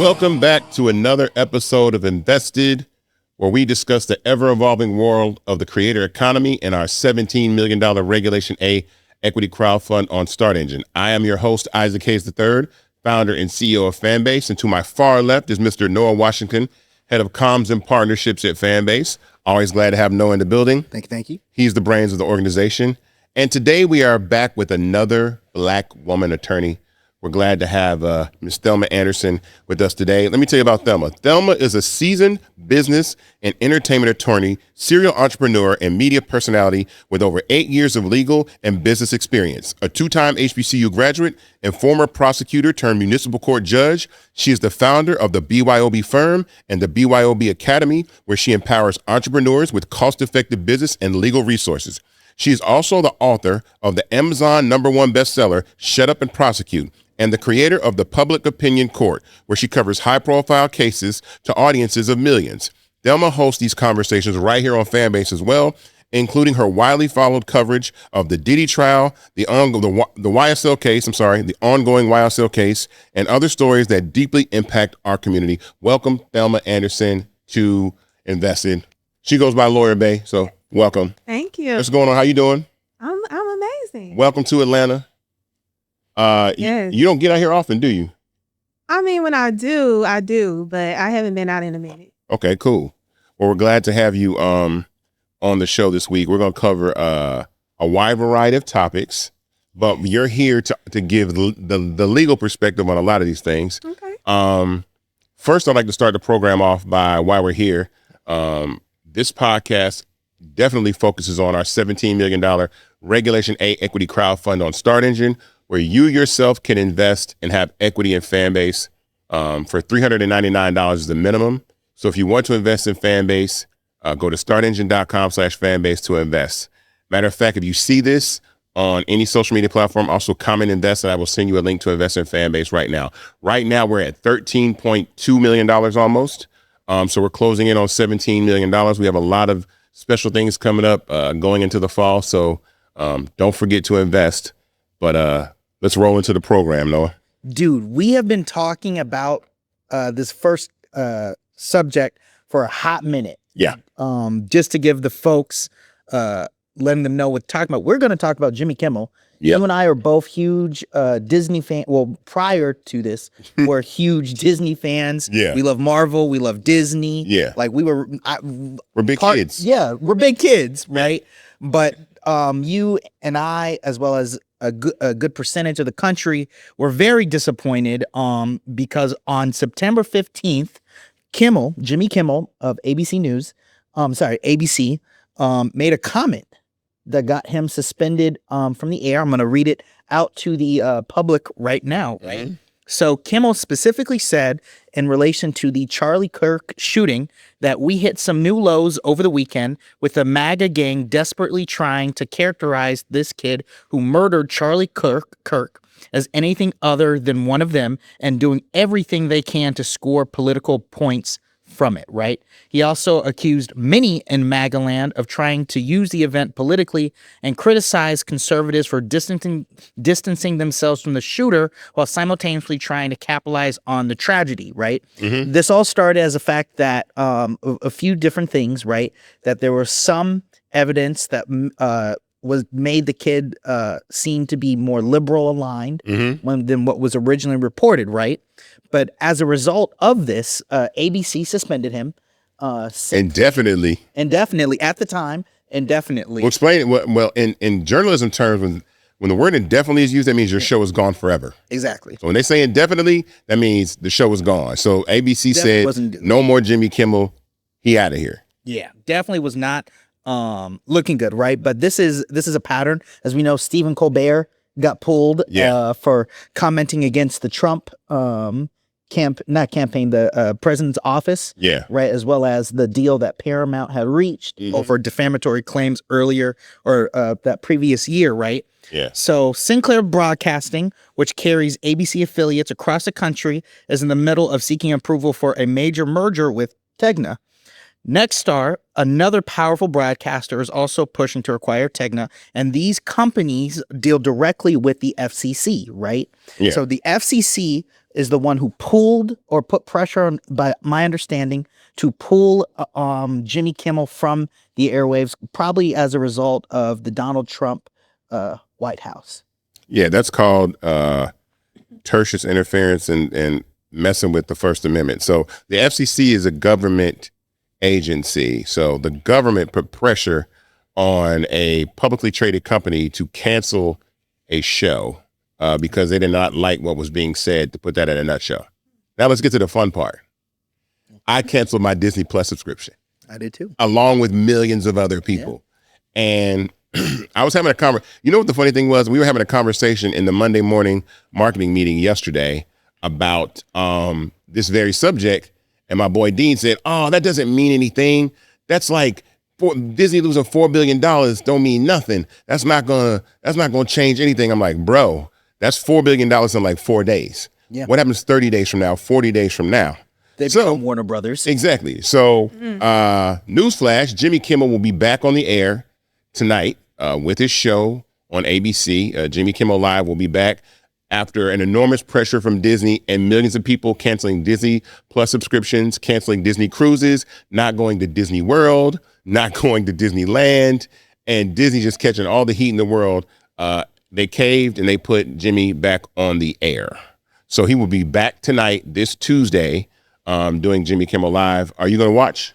Welcome back to another episode of Invested, where we discuss the ever-evolving world of the creator economy and our $17 million Regulation A equity crowdfund on Start Engine. I am your host, Isaac Hayes III, founder and CEO of Fanbase, and to my far left is Mr. Noah Washington, head of comms and partnerships at Fanbase. Always glad to have Noah in the building. Thank you. He's the brains of the organization. And today we are back with another Black woman attorney. We're glad to have Ms. Thelma Anderson with us today. Let me tell you about Thelma. Thelma is a seasoned business and entertainment attorney, serial entrepreneur, and media personality with over 8 years of legal and business experience. A two-time HBCU graduate and former prosecutor turned municipal court judge, she is the founder of the BYOB Firm and the BYOB Academy, where she empowers entrepreneurs with cost-effective business and legal resources. She is also the author of the Amazon #1 bestseller, Shut Up and Prosecute, and the creator of the Public Opinion Court, where she covers high-profile cases to audiences of millions. Thelma hosts these conversations right here on Fanbase as well, including her widely followed coverage of the Diddy trial, the ongoing YSL case, and other stories that deeply impact our community. Welcome, Thelma Anderson, to Invested. She goes by Lawyer Bay, so welcome. Thank you. What's going on? How you doing? I'm amazing. Welcome to Atlanta. Yes. You don't get out here often, do you? I mean, when I do, but I haven't been out in a minute. Okay, cool. Well, we're glad to have you on the show this week. We're going to cover a wide variety of topics, but you're here to give the legal perspective on a lot of these things. Okay. First, I'd like to start the program off by why we're here. This podcast definitely focuses on our $17 million Regulation A equity crowdfund on Start Engine, where you yourself can invest and have equity in Fanbase for $399 is the minimum. So if you want to invest in Fanbase, go to startengine.com/fanbase to invest. Matter of fact, if you see this on any social media platform, also comment invest, and I will send you a link to invest in Fanbase right now. Right now, we're at $13.2 million almost. So we're closing in on $17 million. We have a lot of special things coming up going into the fall. So don't forget to invest. But let's roll into the program, Noah. Dude, we have been talking about this first subject for a hot minute. Yeah. Just to give the folks, letting them know what we're talking about. We're going to talk about Jimmy Kimmel. Yep. You and I are both huge Disney fans. Well, prior to this, we're huge Disney fans. Yeah. We love Marvel. We love Disney. Yeah. Like we're big kids. Yeah, we're big kids, right? But you and I, as well as a good percentage of the country, were very disappointed because on September 15th, Jimmy Kimmel of ABC News, ABC, made a comment that got him suspended from the air. I'm going to read it out to the public right now. Right. So Kimmel specifically said in relation to the Charlie Kirk shooting that we hit some new lows over the weekend with the MAGA gang desperately trying to characterize this kid who murdered Charlie Kirk as anything other than one of them and doing everything they can to score political points from it, right? He also accused many in MAGA land of trying to use the event politically and criticized conservatives for distancing themselves from the shooter while simultaneously trying to capitalize on the tragedy, right? Mm-hmm. This all started as a fact that a few different things, right? That there was some evidence that made the kid seem to be more liberal aligned than what was originally reported, right? But as a result of this, ABC suspended him. Indefinitely. Indefinitely. At the time, indefinitely. Well, explain it. Well, in journalism terms, when the word indefinitely is used, that means your show is gone forever. Exactly. So when they say indefinitely, that means the show is gone. So ABC said, no more Jimmy Kimmel. He out of here. Yeah, definitely was not looking good, right? But this is a pattern. As we know, Stephen Colbert got pulled for commenting against the Trump the president's office, right, as well as the deal that Paramount had reached over defamatory claims earlier or that previous year, right? Yeah. So Sinclair Broadcasting, which carries ABC affiliates across the country, is in the middle of seeking approval for a major merger with Tegna. Nexstar, another powerful broadcaster, is also pushing to acquire Tegna, and these companies deal directly with the FCC, right? Yeah. So the FCC is the one who pulled or put pressure on, by my understanding, to pull Jimmy Kimmel from the airwaves, probably as a result of the Donald Trump White House. Yeah, that's called tertious interference and messing with the First Amendment. So the FCC is a government agency. So the government put pressure on a publicly traded company to cancel a show because they did not like what was being said, to put that in a nutshell. Now let's get to the fun part. I canceled my Disney Plus subscription. I did too. Along with millions of other people. Yeah. And I was having a conversation. You know what the funny thing was? We were having a conversation in the Monday morning marketing meeting yesterday about this very subject. And my boy Dean said, oh, that doesn't mean anything. That's like Disney losing $4 billion don't mean nothing. That's not gonna change anything. I'm like, bro, that's $4 billion in like 4 days. Yeah. What happens 30 days from now, 40 days from now? They become Warner Brothers. Exactly. So newsflash, Jimmy Kimmel will be back on the air tonight with his show on ABC. Jimmy Kimmel Live will be back after an enormous pressure from Disney and millions of people canceling Disney Plus subscriptions, canceling Disney cruises, not going to Disney World, not going to Disneyland, and Disney just catching all the heat in the world. They caved and they put Jimmy back on the air. So he will be back tonight, this Tuesday, doing Jimmy Kimmel Live. Are you going to watch?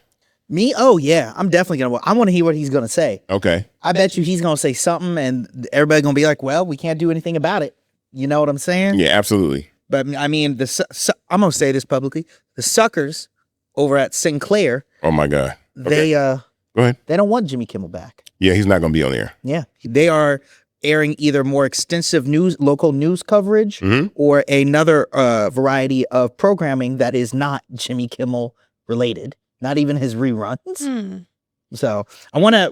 Me? Oh, yeah. I'm definitely going to watch. I want to hear what he's going to say. Okay. I bet you he's going to say something and everybody's going to be like, well, we can't do anything about it. You know what I'm saying? Yeah, absolutely. But I mean, I'm going to say this publicly. The suckers over at Sinclair. Oh, my God. Okay. Go ahead. They don't want Jimmy Kimmel back. Yeah, he's not going to be on there. Yeah. They are airing either more extensive local news coverage or another variety of programming that is not Jimmy Kimmel related, not even his reruns. So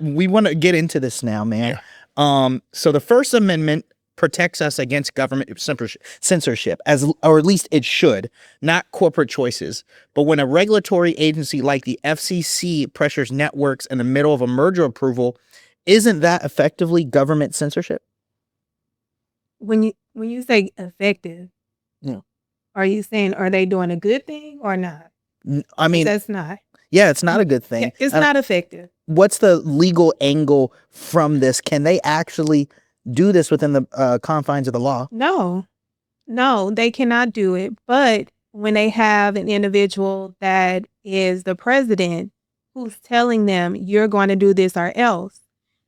we want to get into this now, man. Yeah. So the First Amendment protects us against government censorship, or at least it should, not corporate choices. But when a regulatory agency like the FCC pressures networks in the middle of a merger approval, isn't that effectively government censorship? When you say effective, are you saying, are they doing a good thing or not? I mean, that's not. Yeah, it's not a good thing. Yeah, it's not effective. What's the legal angle from this? Can they actually do this within the confines of the law? No, they cannot do it. But when they have an individual that is the president who's telling them you're going to do this or else,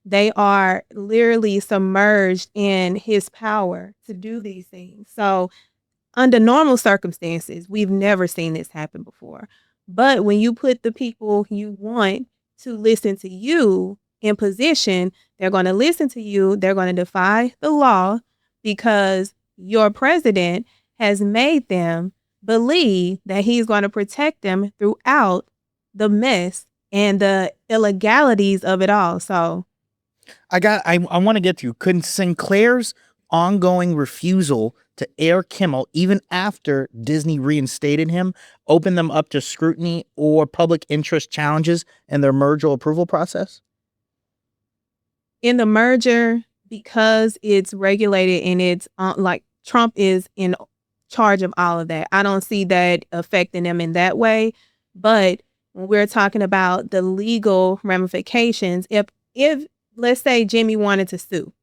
they are literally submerged in his power to do these things. So under normal circumstances, we've never seen this happen before. But when you put the people you want to listen to you in position, they're going to listen to you. They're going to defy the law because your president has made them believe that he's going to protect them throughout the mess and the illegalities of it all. So I want to get to you. Couldn't Sinclair's ongoing refusal to air Kimmel, even after Disney reinstated him, open them up to scrutiny or public interest challenges in their merger approval process? In the merger, because it's regulated and it's like Trump is in charge of all of that, I don't see that affecting them in that way. But when we're talking about the legal ramifications, if let's say Jimmy wanted to sue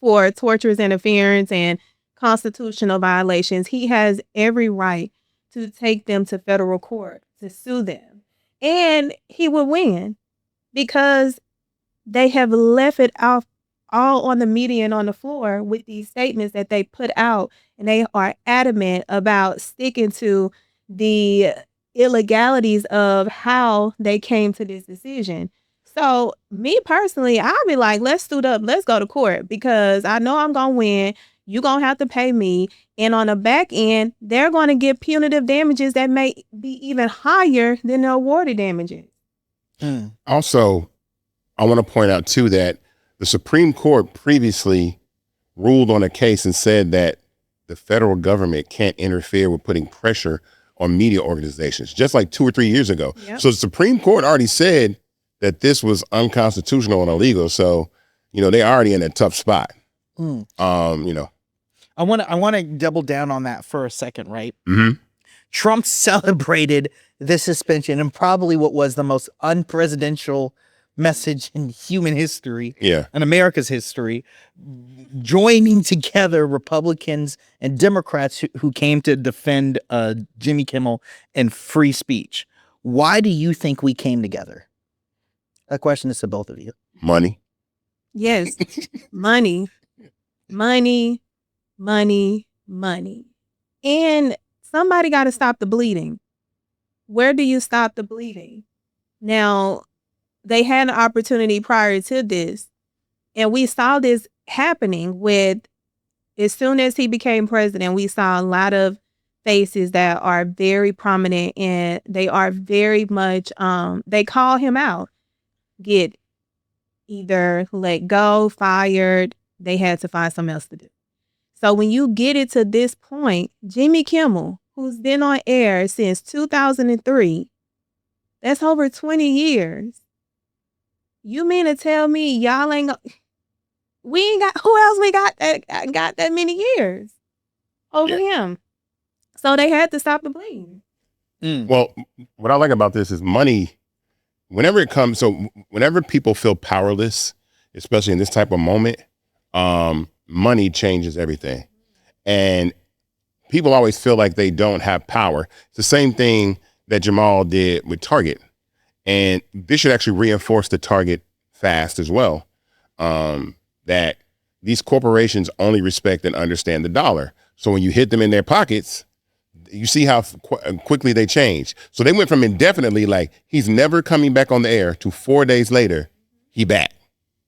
for torturous interference and constitutional violations, he has every right to take them to federal court to sue them. And he would win because they have left it out all on the media and on the floor with these statements that they put out. And they are adamant about sticking to the illegalities of how they came to this decision. So me personally, I'll be like, let's suit up. Let's go to court because I know I'm going to win. You're going to have to pay me. And on the back end, they're going to get punitive damages that may be even higher than the awarded damages. Also, I want to point out, too, that the Supreme Court previously ruled on a case and said that the federal government can't interfere with putting pressure on media organizations, just like 2 or 3 years ago. Yep. So the Supreme Court already said that this was unconstitutional and illegal. So, they already in a tough spot. I want to double down on that for a second, right? Mm-hmm. Trump celebrated this suspension in probably what was the most unpresidential message in human history, Yeah. in America's history, joining together Republicans and Democrats who came to defend Jimmy Kimmel and free speech. Why do you think we came together? That question is to both of you. Money. Yes. Money. Money. Money. Money. And somebody got to stop the bleeding. Where do you stop the bleeding? Now, they had an opportunity prior to this, and we saw this happening with, as soon as he became president, we saw a lot of faces that are very prominent, and they are very much, they call him out, get either let go, fired. They had to find something else to do. So when you get it to this point, Jimmy Kimmel, who's been on air since 2003, that's over 20 years. You mean to tell me y'all ain't we ain't got, who else we got that many years over him? So they had to stop the bleeding. Well, what I like about this is money. Whenever it comes, so whenever people feel powerless, especially in this type of moment, money changes everything. And people always feel like they don't have power. It's the same thing that Jamal did with Target. And this should actually reinforce the Target fast as well, that these corporations only respect and understand the dollar. So when you hit them in their pockets, you see how quickly they change. So they went from indefinitely, like, he's never coming back on the air, to 4 days later, he back.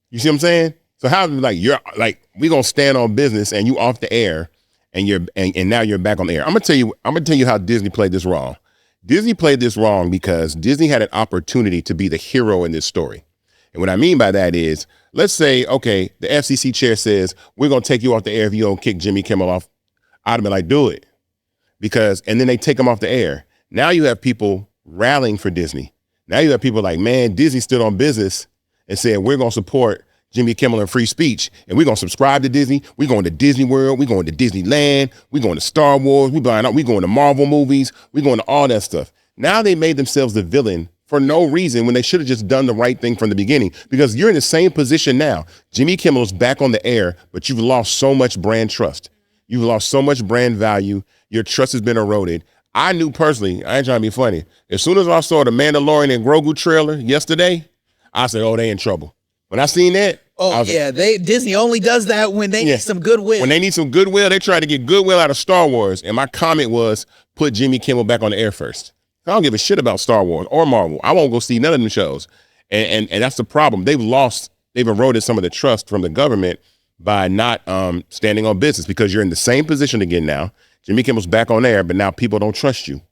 You see what I'm saying? So how, like, you're like, we gonna stand on business and you off the air, and now you're back on the air. I'm gonna tell you how Disney played this wrong. Disney played this wrong because Disney had an opportunity to be the hero in this story. And what I mean by that is, let's say, okay, the FCC chair says, we're going to take you off the air if you don't kick Jimmy Kimmel off. I'd have been like, do it. And then they take him off the air. Now you have people rallying for Disney. Now you have people like, man, Disney stood on business and said, we're going to support Jimmy Kimmel and free speech, and we're going to subscribe to Disney. We're going to Disney World. We're going to Disneyland. We're going to Star Wars. We're going to Marvel movies. We're going to all that stuff. Now they made themselves the villain for no reason when they should have just done the right thing from the beginning, because you're in the same position now. Jimmy Kimmel's back on the air, but you've lost so much brand trust. You've lost so much brand value. Your trust has been eroded. I knew personally, I ain't trying to be funny, as soon as I saw the Mandalorian and Grogu trailer yesterday, I said, oh, they in trouble. When I seen that, Disney only does that when they need some goodwill. When they need some goodwill, they try to get goodwill out of Star Wars. And my comment was, put Jimmy Kimmel back on the air first. I don't give a shit about Star Wars or Marvel. I won't go see none of them shows. And that's the problem. They've eroded some of the trust from the government by not standing on business, because you're in the same position again now. Jimmy Kimmel's back on air, but now people don't trust you.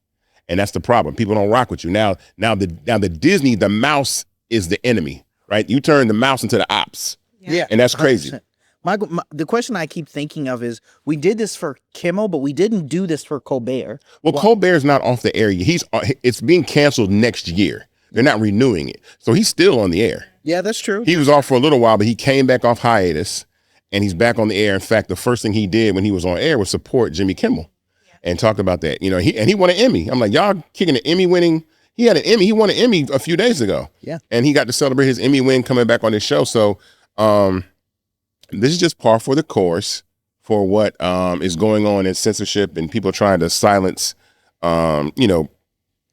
And that's the problem. People don't rock with you. Now the Disney, the mouse is the enemy. Right? You turn the mouse into the ops. Yeah. And that's crazy. 100%. The question I keep thinking of is, we did this for Kimmel, but we didn't do this for Colbert. Well, Colbert's not off the air. It's being canceled next year. They're not renewing it. So he's still on the air. Yeah, that's true. He was off for a little while, but he came back off hiatus and he's back on the air. In fact, the first thing he did when he was on air was support Jimmy Kimmel and talk about that. You know, he won an Emmy. I'm like, y'all kicking an Emmy winning. He had an Emmy. He won an Emmy a few days ago. Yeah. And he got to celebrate his Emmy win coming back on his show. So this is just par for the course for what is going on in censorship and people trying to silence,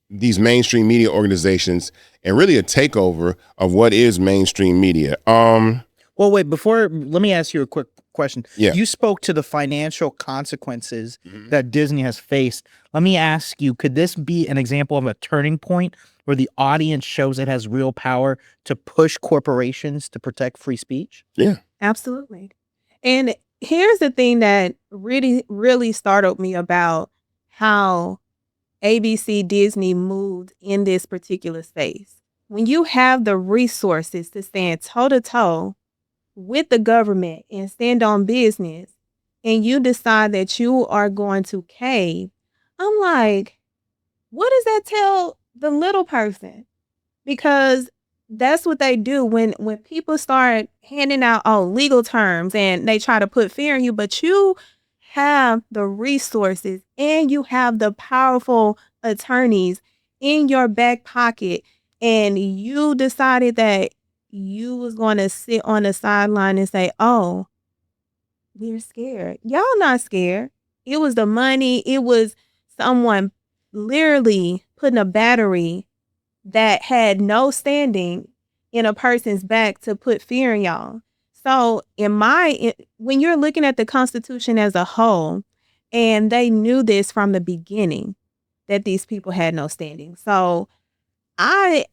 these mainstream media organizations, and really a takeover of what is mainstream media. Well, wait, let me ask you a quick question. Yeah. You spoke to the financial consequences that Disney has faced. Let me ask you, could this be an example of a turning point where the audience shows it has real power to push corporations to protect free speech? Yeah. Absolutely. And here's the thing that really, really startled me about how ABC Disney moved in this particular space. When you have the resources to stand toe-to-toe with the government and stand on business, and you decide that you are going to cave, I'm like, what does that tell the little person? Because that's what they do when people start handing out legal terms and they try to put fear in you, but you have the resources and you have the powerful attorneys in your back pocket, and you decided that you was going to sit on the sideline and say, oh, we're scared. Y'all not scared. It was the money. It was someone literally putting a battery that had no standing in a person's back to put fear in y'all. So when you're looking at the Constitution as a whole, and they knew this from the beginning, that these people had no standing. So I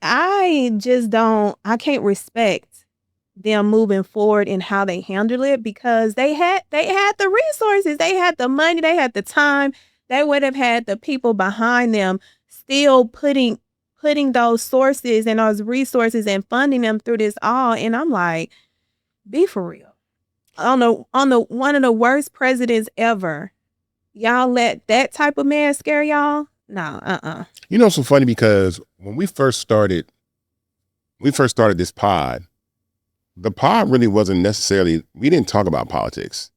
can't respect them moving forward in how they handle it, because they had the resources, they had the money, they had the time. They would have had the people behind them still putting those sources and those resources and funding them through this all. And I'm like, be for real. On the one of the worst presidents ever, y'all let that type of man scare y'all? No, You know, it's so funny because when we first started this pod, the pod really wasn't necessarily, we didn't talk about politics.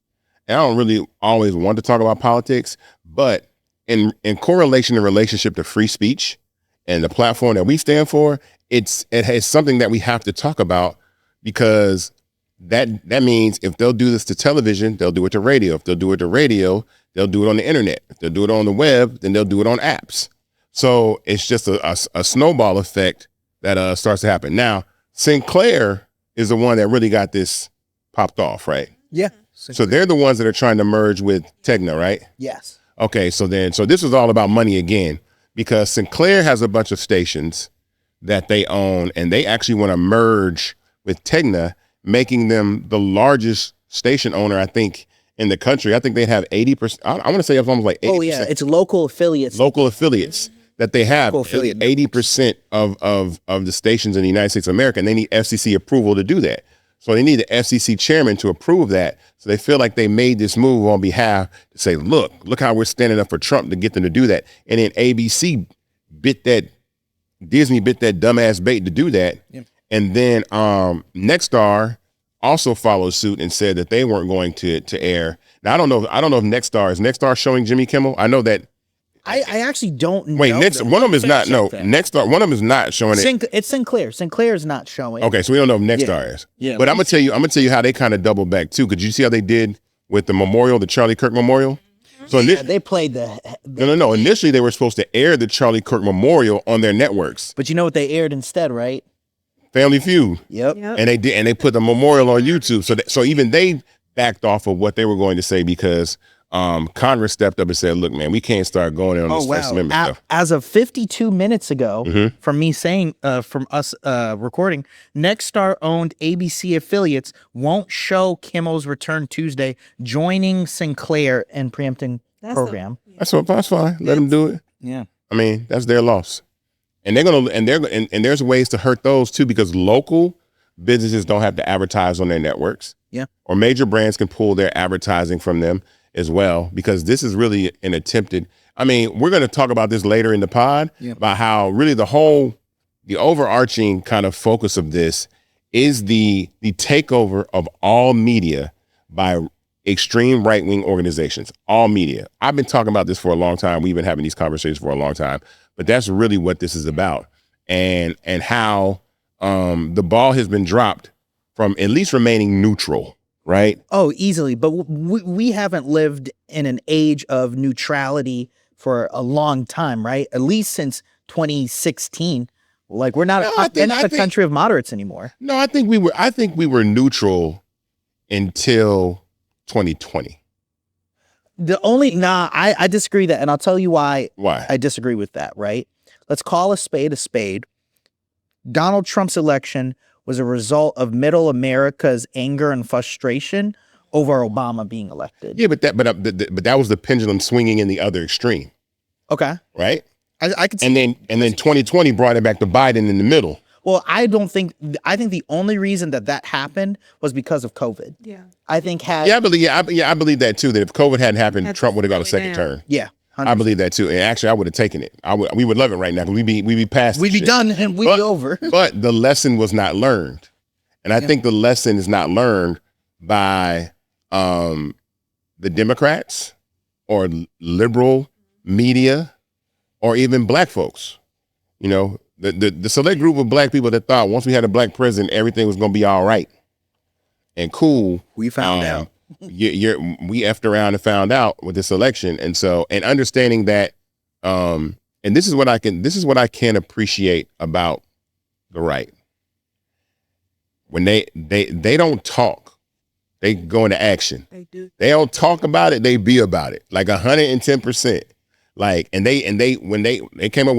And I don't really always want to talk about politics, but in correlation and relationship to free speech and the platform that we stand for, it has something that we have to talk about, because that means if they'll do this to television, they'll do it to radio. If they'll do it to radio, they'll do it on the internet. If they'll do it on the web, then they'll do it on apps. So it's just a snowball effect that starts to happen. Now, Sinclair is the one that really got this popped off, right? Yeah. So they're the ones that are trying to merge with Tegna, right? Yes. Okay, so this is all about money again, because Sinclair has a bunch of stations that they own, and they actually want to merge with Tegna, making them the largest station owner, I think, in the country. I think they have 80%. I want to say it's almost like 80%. Oh yeah, it's local affiliates. Local affiliates that they have. Local affiliate 80% of the stations in the United States of America, and they need FCC approval to do that. So they need the FCC chairman to approve that. So they feel like they made this move on behalf to say, look how we're standing up for Trump, to get them to do that. And then Disney bit that dumbass bait to do that. Yeah. And then Nexstar also followed suit and said that they weren't going to air. Now I don't know if Nexstar showing Jimmy Kimmel. I know that. I actually don't know. Wait, one of them is not. No, Nexstar. One of them is not showing it. It's Sinclair. Sinclair is not showing. Okay, so we don't know if Nexstar is. Yeah. But I'm gonna tell you how they kind of double back too. Because you see how they did with the memorial, the Charlie Kirk memorial. So they played the. No. Initially, they were supposed to air the Charlie Kirk memorial on their networks. But you know what they aired instead, right? Family Feud. Yep. And they did, and they put the memorial on YouTube. So even they backed off of what they were going to say, because Congress stepped up and said, "Look, man, we can't start going in on this First Amendment stuff." As of 52 minutes ago, from me saying, from us recording, Nexstar-owned ABC affiliates won't show Kimmel's return Tuesday, joining Sinclair in preempting program. That's fine. Let them do it. Yeah. I mean, that's their loss. And there's ways to hurt those too, because local businesses don't have to advertise on their networks. Yeah. Or major brands can pull their advertising from them as well, because this is really an attempted. I mean, we're going to talk about this later in the pod about how really the overarching kind of focus of this is the takeover of all media by extreme right-wing organizations, all media. I've been talking about this for a long time. We've been having these conversations for a long time, but that's really what this is about, and how the ball has been dropped from at least remaining neutral, right? Oh, easily. But we haven't lived in an age of neutrality for a long time, right? At least since 2016. Like, we're not a country of moderates anymore. No, I think we were neutral until 2020. I disagree that, and I'll tell you why. Why? I disagree with that, right? Let's call a spade a spade. Donald Trump's election was a result of middle America's anger and frustration over Obama being elected. Yeah, but that was the pendulum swinging in the other extreme. Okay. Right? I could see. And then 2020 brought it back to Biden in the middle. Well, I think the only reason that happened was because of COVID. Yeah. I think I believe that too, that if COVID hadn't happened, Trump would have got a second term. Yeah. 100%. I believe that too. And actually I would have taken it. We would love it right now, because we'd be past. We'd be done and we'd be over. But the lesson was not learned. And I think the lesson is not learned by the Democrats or liberal media or even black folks. You know, the select group of black people that thought once we had a black president, everything was going to be all right and cool. We found out. We effed around and found out with this election. And so, and understanding that, and this is what I can appreciate about the right. When they don't talk, they go into action. They do. They don't talk about it, they be about it. Like 110%. Like, and they came up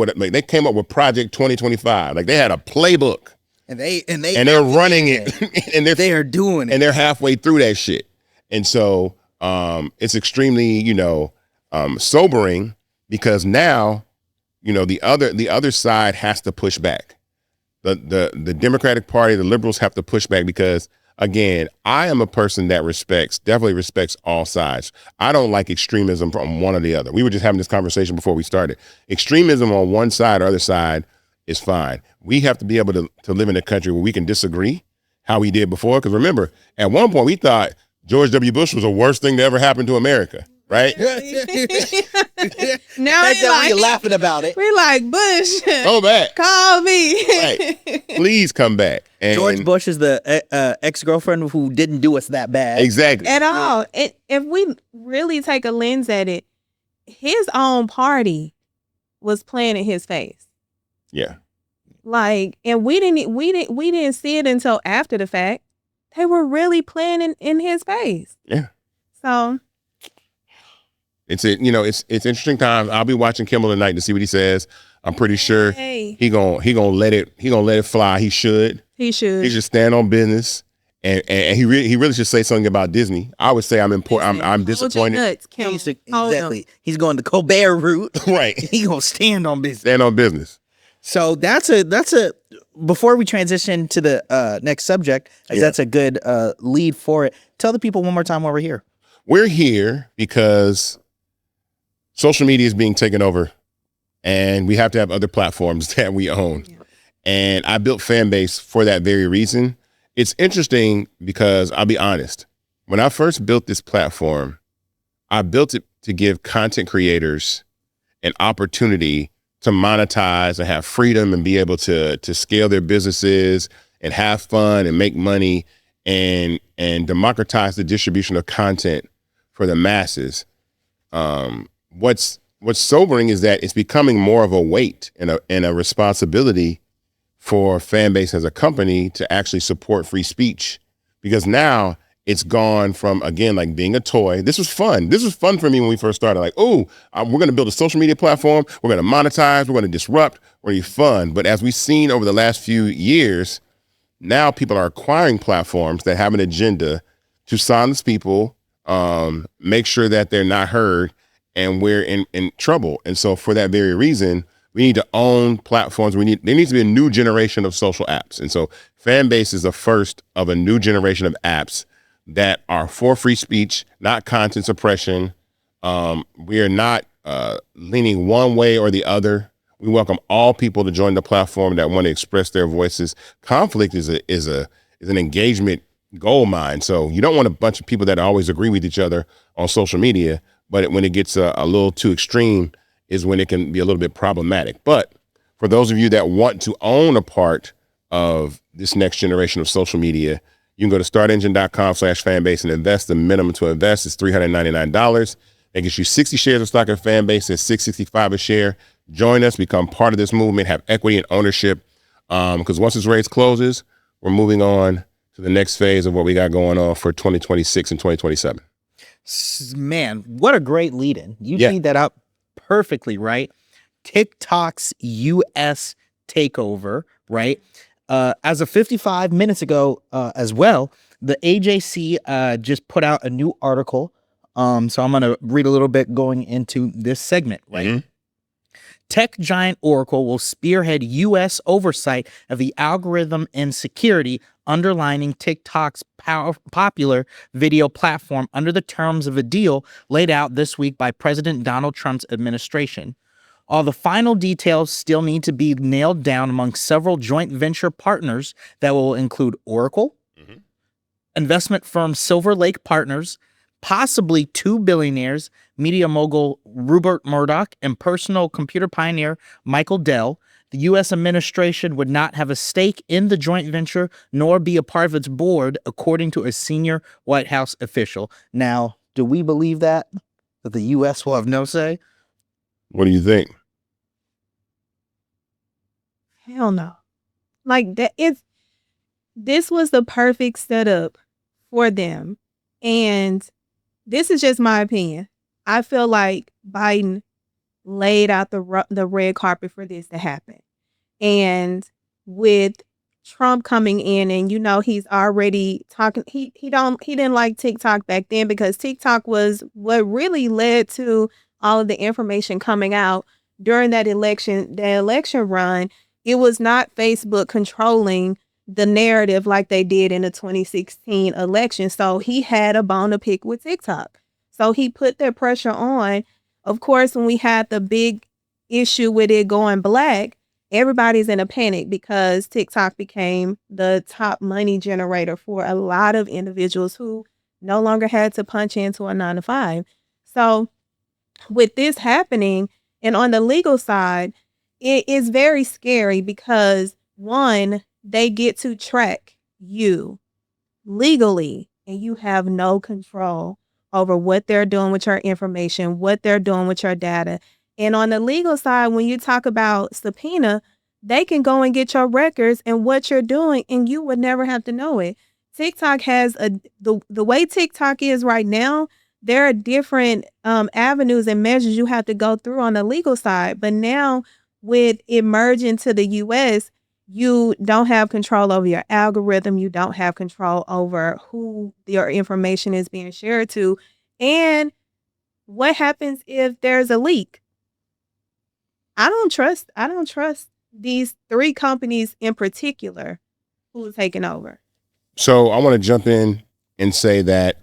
with Project 2025. Like they had a playbook. And they're running it. And they are doing it. And they're halfway through that shit. And so it's extremely, sobering because now, the other side has to push back. The Democratic Party, the liberals have to push back because, again, I am a person that definitely respects all sides. I don't like extremism from one or the other. We were just having this conversation before we started. Extremism on one side or other side is fine. We have to be able to live in a country where we can disagree how we did before. Because remember, at one point we thought George W. Bush was the worst thing to ever happen to America, right? Now we're laughing about it. We're like, Bush, go back. Call me. Right. Please come back. And George Bush is the ex-girlfriend who didn't do us that bad. Exactly. At all. If we really take a lens at it, his own party was playing in his face. Yeah. Like, and we didn't see it until after the fact. They were really playing in his face. Yeah. So it's interesting times. I'll be watching Kimmel tonight to see what he says. I'm pretty sure he gonna let it fly. He should. He should stand on business. And he really should say something about Disney. I would say I'm important. I'm disappointed. Exactly. He's going the Colbert route. Right. He gonna stand on business. Stand on business. So that's a before we transition to the next subject, that's a good lead for it. Tell the people one more time why we're here. We're here because social media is being taken over and we have to have other platforms that we own. Yeah. And I built Fanbase for that very reason. It's interesting because I'll be honest. When I first built this platform, I built it to give content creators an opportunity to monetize and have freedom and be able to scale their businesses and have fun and make money and democratize the distribution of content for the masses. What's sobering is that it's becoming more of a weight and a responsibility for Fanbase as a company to actually support free speech, because now it's gone from, again, like being a toy. This was fun. This was fun for me when we first started. Like, we're going to build a social media platform. We're going to monetize. We're going to disrupt. We're going to be fun. But as we've seen over the last few years, now people are acquiring platforms that have an agenda to silence people, make sure that they're not heard, and we're in trouble. And so for that very reason, we need to own platforms. There needs to be a new generation of social apps. And so Fanbase is the first of a new generation of apps that are for free speech, not content suppression. We are not leaning one way or the other. We welcome all people to join the platform that want to express their voices. Conflict is an engagement gold mine. So you don't want a bunch of people that always agree with each other on social media, but when it gets a little too extreme is when it can be a little bit problematic. But for those of you that want to own a part of this next generation of social media, you can go to startengine.com/fanbase and invest. The minimum to invest is $399. That gets you 60 shares of stock in Fanbase at $665 a share. Join us, become part of this movement, have equity and ownership. Because once this race closes, we're moving on to the next phase of what we got going on for 2026 and 2027. Man, what a great lead-in. You teed that up perfectly, right? TikTok's U.S. takeover, right? As of 55 minutes ago as well, the AJC just put out a new article. So I'm going to read a little bit going into this segment, right? Mm-hmm. Tech giant Oracle will spearhead U.S. oversight of the algorithm and security underlining TikTok's popular video platform under the terms of a deal laid out this week by President Donald Trump's administration. All the final details still need to be nailed down among several joint venture partners that will include Oracle, investment firm Silver Lake Partners, possibly 2 billionaires, media mogul Rupert Murdoch and personal computer pioneer Michael Dell. The U.S. administration would not have a stake in the joint venture nor be a part of its board, according to a senior White House official. Now, do we believe that the U.S. will have no say? What do you think? Hell no. Like this was the perfect setup for them. And this is just my opinion. I feel like Biden laid out the red carpet for this to happen. And with Trump coming in, and he's already talking, he didn't like TikTok back then, because TikTok was what really led to all of the information coming out during the election run. It was not Facebook controlling the narrative like they did in the 2016 election. So he had a bone to pick with TikTok. So he put that pressure on. Of course, when we had the big issue with it going black, everybody's in a panic because TikTok became the top money generator for a lot of individuals who no longer had to punch into a 9-to-5. So with this happening, and on the legal side, it is very scary because, one, they get to track you legally and you have no control over what they're doing with your information, what they're doing with your data. And on the legal side, when you talk about subpoena, they can go and get your records and what you're doing, and you would never have to know it. TikTok has the way TikTok is right now, there are different avenues and measures you have to go through on the legal side. But now with it merging to the U.S., you don't have control over your algorithm. You don't have control over who your information is being shared to. And what happens if there's a leak? I don't trust these 3 companies in particular who's taking over. So I want to jump in and say that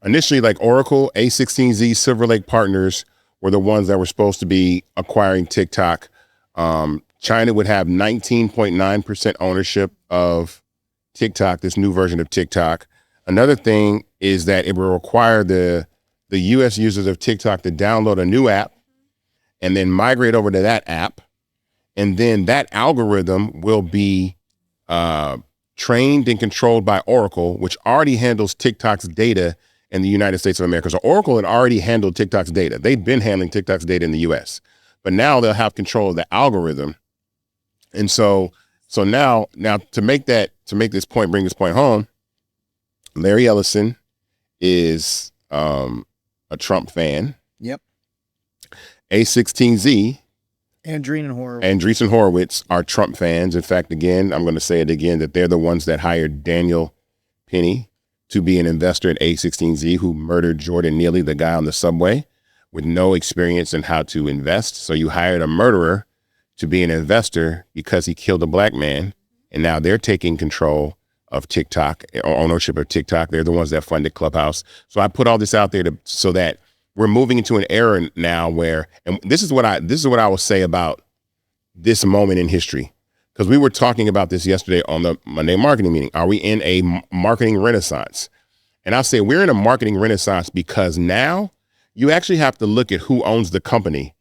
initially, like Oracle, A16Z, Silver Lake Partners were the ones that were supposed to be acquiring TikTok. China would have 19.9% ownership of TikTok, this new version of TikTok. Another thing is that it will require the U.S. users of TikTok to download a new app and then migrate over to that app. And then that algorithm will be trained and controlled by Oracle, which already handles TikTok's data in the United States of America. So Oracle had already handled TikTok's data. They'd been handling TikTok's data in the U.S., but now they'll have control of the algorithm. And so now to make this point, bring this point home, Larry Ellison is a Trump fan. Yep. A16Z Andreessen Horowitz are Trump fans. In fact, again, I'm going to say it again, that they're the ones that hired Daniel Penny to be an investor at A16Z, who murdered Jordan Neely, the guy on the subway, with no experience in how to invest. So you hired a murderer to be an investor because he killed a black man. And now they're taking control of TikTok, or ownership of TikTok. They're the ones that funded Clubhouse. So I put all this out there so that we're moving into an era now where, and this is what I will say about this moment in history, because we were talking about this yesterday on the Monday marketing meeting. Are we in a marketing renaissance? And I say we're in a marketing renaissance because now you actually have to look at who owns the company.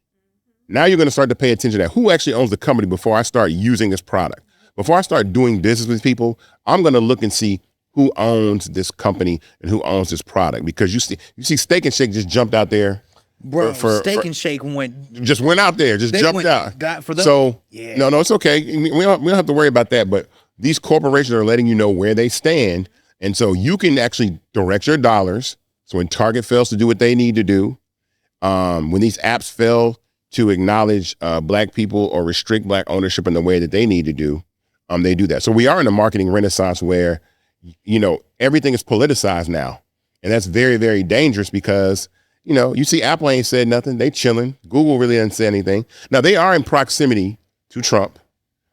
Now you're going to start to pay attention to who actually owns the company before I start using this product. Before I start doing business with people, I'm going to look and see who owns this company and who owns this product. Because you see Steak and Shake just jumped out there. Bro, Steak and Shake went out there, jumped out. Yeah. No, it's okay. We don't have to worry about that. But these corporations are letting you know where they stand. And so you can actually direct your dollars. So when Target fails to do what they need to do, when these apps fail to acknowledge black people or restrict black ownership in the way that they need to do, they do that. So we are in a marketing renaissance where, everything is politicized now. And that's very, very dangerous because, you see Apple ain't said nothing. They chilling. Google really didn't say anything. Now they are in proximity to Trump,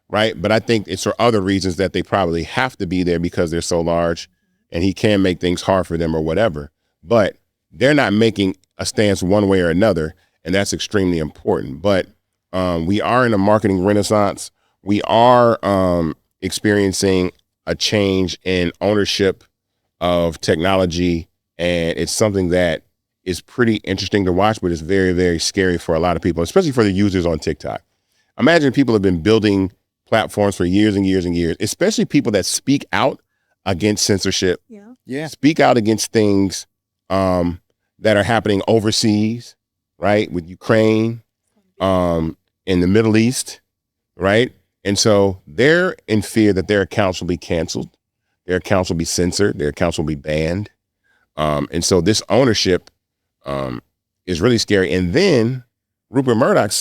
right? But I think it's for other reasons that they probably have to be there because they're so large and he can make things hard for them or whatever. But they're not making a stance one way or another. And that's extremely important. But we are in a marketing renaissance. We are experiencing a change in ownership of technology and it's something that is pretty interesting to watch, but it's very, very scary for a lot of people, especially for the users on TikTok. Imagine people have been building platforms for years and years and years, especially people that speak out against censorship, speak out against things that are happening overseas, right? With Ukraine, in the Middle East, right? And so they're in fear that their accounts will be canceled, their accounts will be censored, their accounts will be banned. And so this ownership is really scary. And then Rupert Murdoch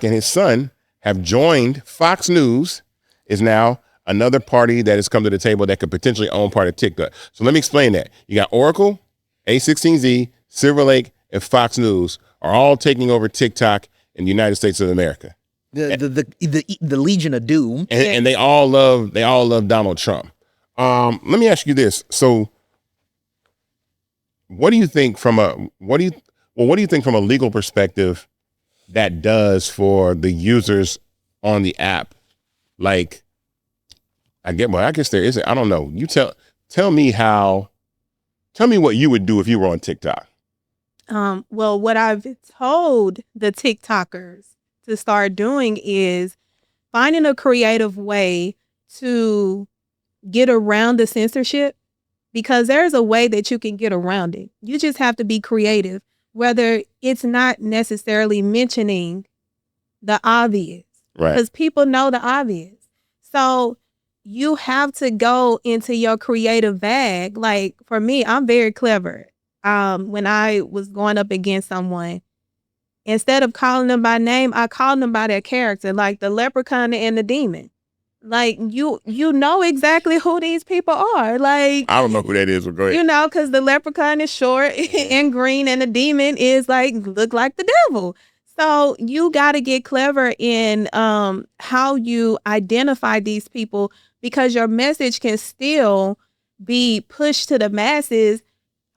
and his son have joined Fox News, is now another party that has come to the table that could potentially own part of TikTok. So let me explain that. You got Oracle, A16Z, Silver Lake, and Fox News are all taking over TikTok in the United States of America. The Legion of Doom. And they all love Donald Trump. Let me ask you this. So what do you think from a legal perspective that does for the users on the app? Like, I guess there isn't. I don't know. You tell me what you would do if you were on TikTok. Well, what I've told the TikTokers to start doing is finding a creative way to get around the censorship, because there's a way that you can get around it. You just have to be creative, whether it's not necessarily mentioning the obvious, right? Because people know the obvious. So you have to go into your creative bag. Like for me, I'm very clever. When I was going up against someone, instead of calling them by name, I called them by their character, like the leprechaun and the demon. Like you know exactly who these people are. Like, I don't know who that is, but go ahead. You know, because the leprechaun is short and green, and the demon is look like the devil. So you got to get clever in how you identify these people, because your message can still be pushed to the masses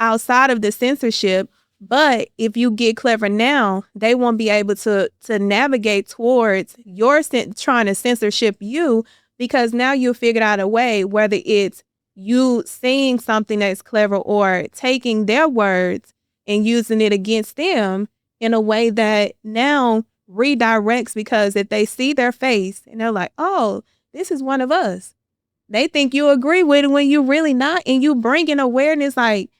outside of the censorship. But if you get clever now, they won't be able to navigate towards your trying to censorship you, because now you figured out a way, whether it's you saying something that's clever or taking their words and using it against them in a way that now redirects, because if they see their face and they're like, oh, this is one of us, they think you agree with it when you really not, and you bring in awareness like,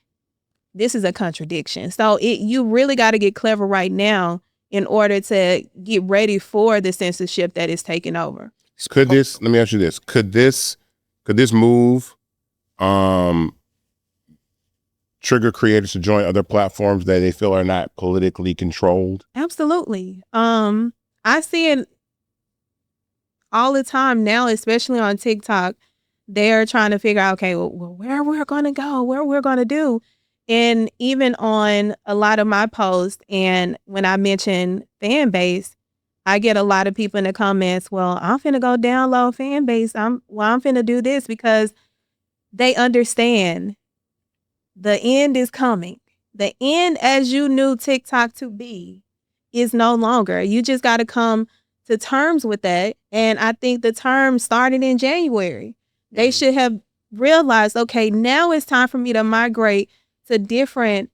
this is a contradiction. So you really got to get clever right now in order to get ready for the censorship that is taking over. Let me ask you this. Could this move trigger creators to join other platforms that they feel are not politically controlled? Absolutely. I see it all the time now, especially on TikTok. They're trying to figure out, okay, well, where we're going to go, what we're going to do. And even on a lot of my posts, and when I mention Fanbase, I get a lot of people in the comments, well, I'm finna go download Fanbase. I'm finna do this, because they understand the end is coming. The end, as you knew TikTok to be, is no longer. You just got to come to terms with that. And I think the term started in January. They should have realized, okay, now it's time for me to migrate to different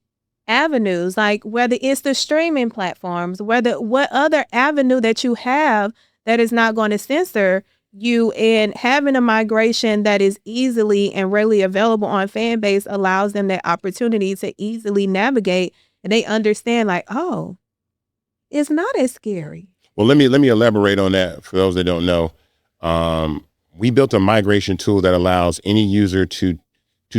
avenues, like whether it's the streaming platforms, what other avenue that you have that is not going to censor you, and having a migration that is easily and readily available on Fanbase allows them that opportunity to easily navigate, and they understand like, oh, it's not as scary. Well, let me elaborate on that for those that don't know. We built a migration tool that allows any user to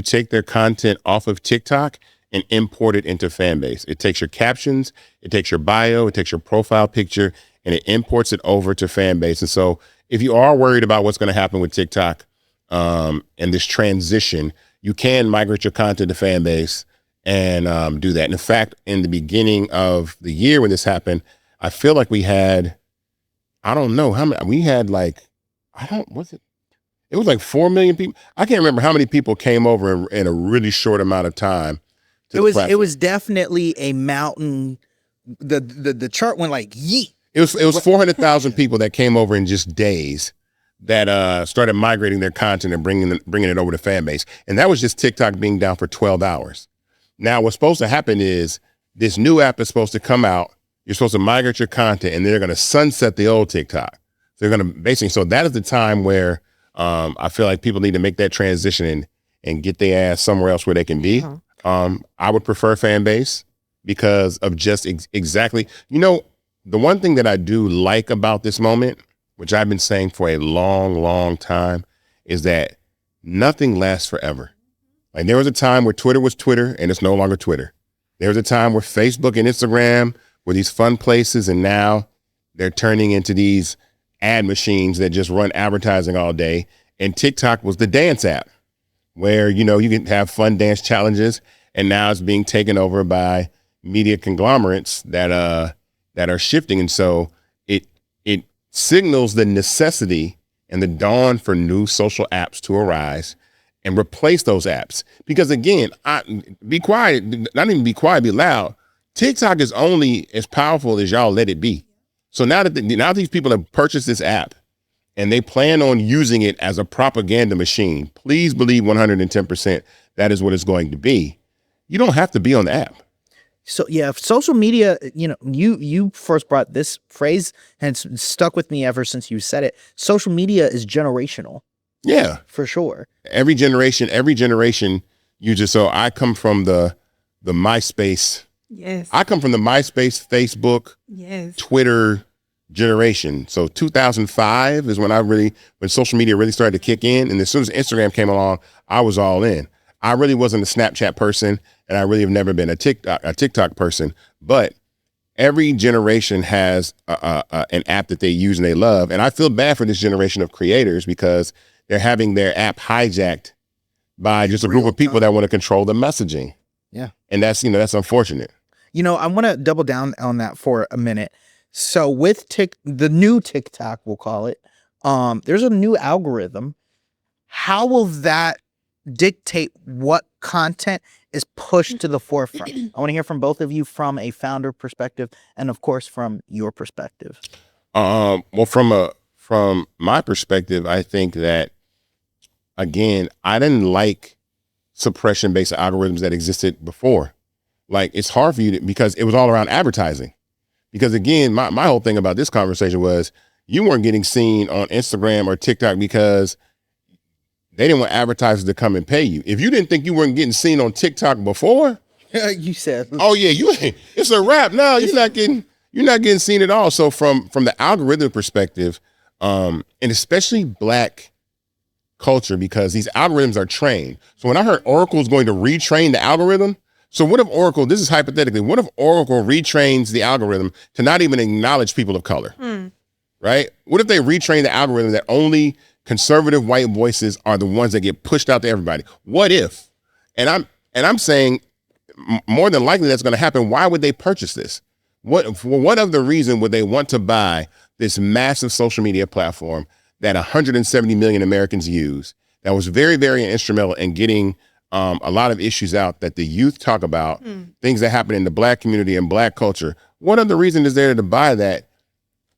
take their content off of TikTok and import it into Fanbase. It takes your captions, it takes your bio, it takes your profile picture, and it imports it over to Fanbase. And so if you are worried about what's going to happen with TikTok and this transition, you can migrate your content to Fanbase and do that. And in fact, in the beginning of the year when this happened, I feel like we had, I don't know how many, we had like, it was like 4 million people. I can't remember how many people came over in a really short amount of time. It was definitely a mountain. The chart went like yeet. It was 400,000 people that came over in just days that started migrating their content and bringing it over to Fanbase. And that was just TikTok being down for 12 hours. Now, what's supposed to happen is this new app is supposed to come out. You're supposed to migrate your content, and they're going to sunset the old TikTok. So they're going to basically, so that is the time where I feel like people need to make that transition and get their ass somewhere else where they can be. I would prefer Fanbase because of just exactly, the one thing that I do like about this moment, which I've been saying for a long, long time, is that nothing lasts forever. Like there was a time where Twitter was Twitter and it's no longer Twitter. There was a time where Facebook and Instagram were these fun places, and now they're turning into these ad machines that just run advertising all day. And TikTok was the dance app where, you can have fun dance challenges, and now it's being taken over by media conglomerates that are shifting. And so it signals the necessity and the dawn for new social apps to arise and replace those apps. Because again, be quiet, not even be quiet, be loud. TikTok is only as powerful as y'all let it be. So now that these people have purchased this app and they plan on using it as a propaganda machine, please believe 110% that is what it's going to be. You don't have to be on the app. So yeah, social media, you first brought this phrase and it's stuck with me ever since you said it. Social media is generational. Yeah, for sure. Every generation uses. So I come from the MySpace. Yes. I come from the MySpace, Facebook, yes, Twitter generation. So 2005 is when social media really started to kick in. And as soon as Instagram came along, I was all in. I really wasn't a Snapchat person, and I really have never been a TikTok person. But every generation has an app that they use and they love. And I feel bad for this generation of creators because they're having their app hijacked by just a group of people that want to control the messaging. Yeah. And that's unfortunate. I want to double down on that for a minute. So with the new TikTok, we'll call it, there's a new algorithm. How will that dictate what content is pushed to the forefront? I want to hear from both of you from a founder perspective and of course from your perspective. Well, from my perspective, I think that, again, I didn't like suppression-based algorithms that existed before. Like, it's hard for you because it was all around advertising. Because again, my whole thing about this conversation was you weren't getting seen on Instagram or TikTok because they didn't want advertisers to come and pay you. If you didn't think you weren't getting seen on TikTok before, you said, "Oh yeah, it's a wrap." No, you're not getting seen at all. So from the algorithm perspective, and especially Black culture, because these algorithms are trained. So when I heard Oracle is going to retrain the algorithm, so what if Oracle? This is hypothetically. What if Oracle retrains the algorithm to not even acknowledge people of color? Right? What if they retrain the algorithm that only conservative white voices are the ones that get pushed out to everybody? What if? And I'm saying more than likely that's going to happen. Why would they purchase this? What other reason would they want to buy this massive social media platform that 170 million Americans use, that was very, very instrumental in getting a lot of issues out that the youth talk about, things that happen in the Black community and Black culture? What other reason is there to buy that?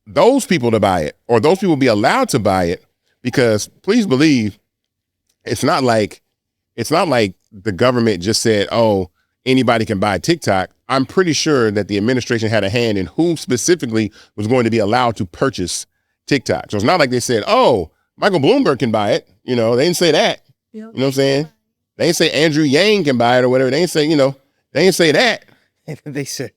Those people to buy it, or those people be allowed to buy it? Because please believe, it's not like the government just said, "Oh, anybody can buy TikTok." I'm pretty sure that the administration had a hand in who specifically was going to be allowed to purchase TikTok. So it's not like they said, "Oh, Michael Bloomberg can buy it." They didn't say that. You know what I'm saying? They didn't say Andrew Yang can buy it or whatever. They didn't say, they didn't say that. They said,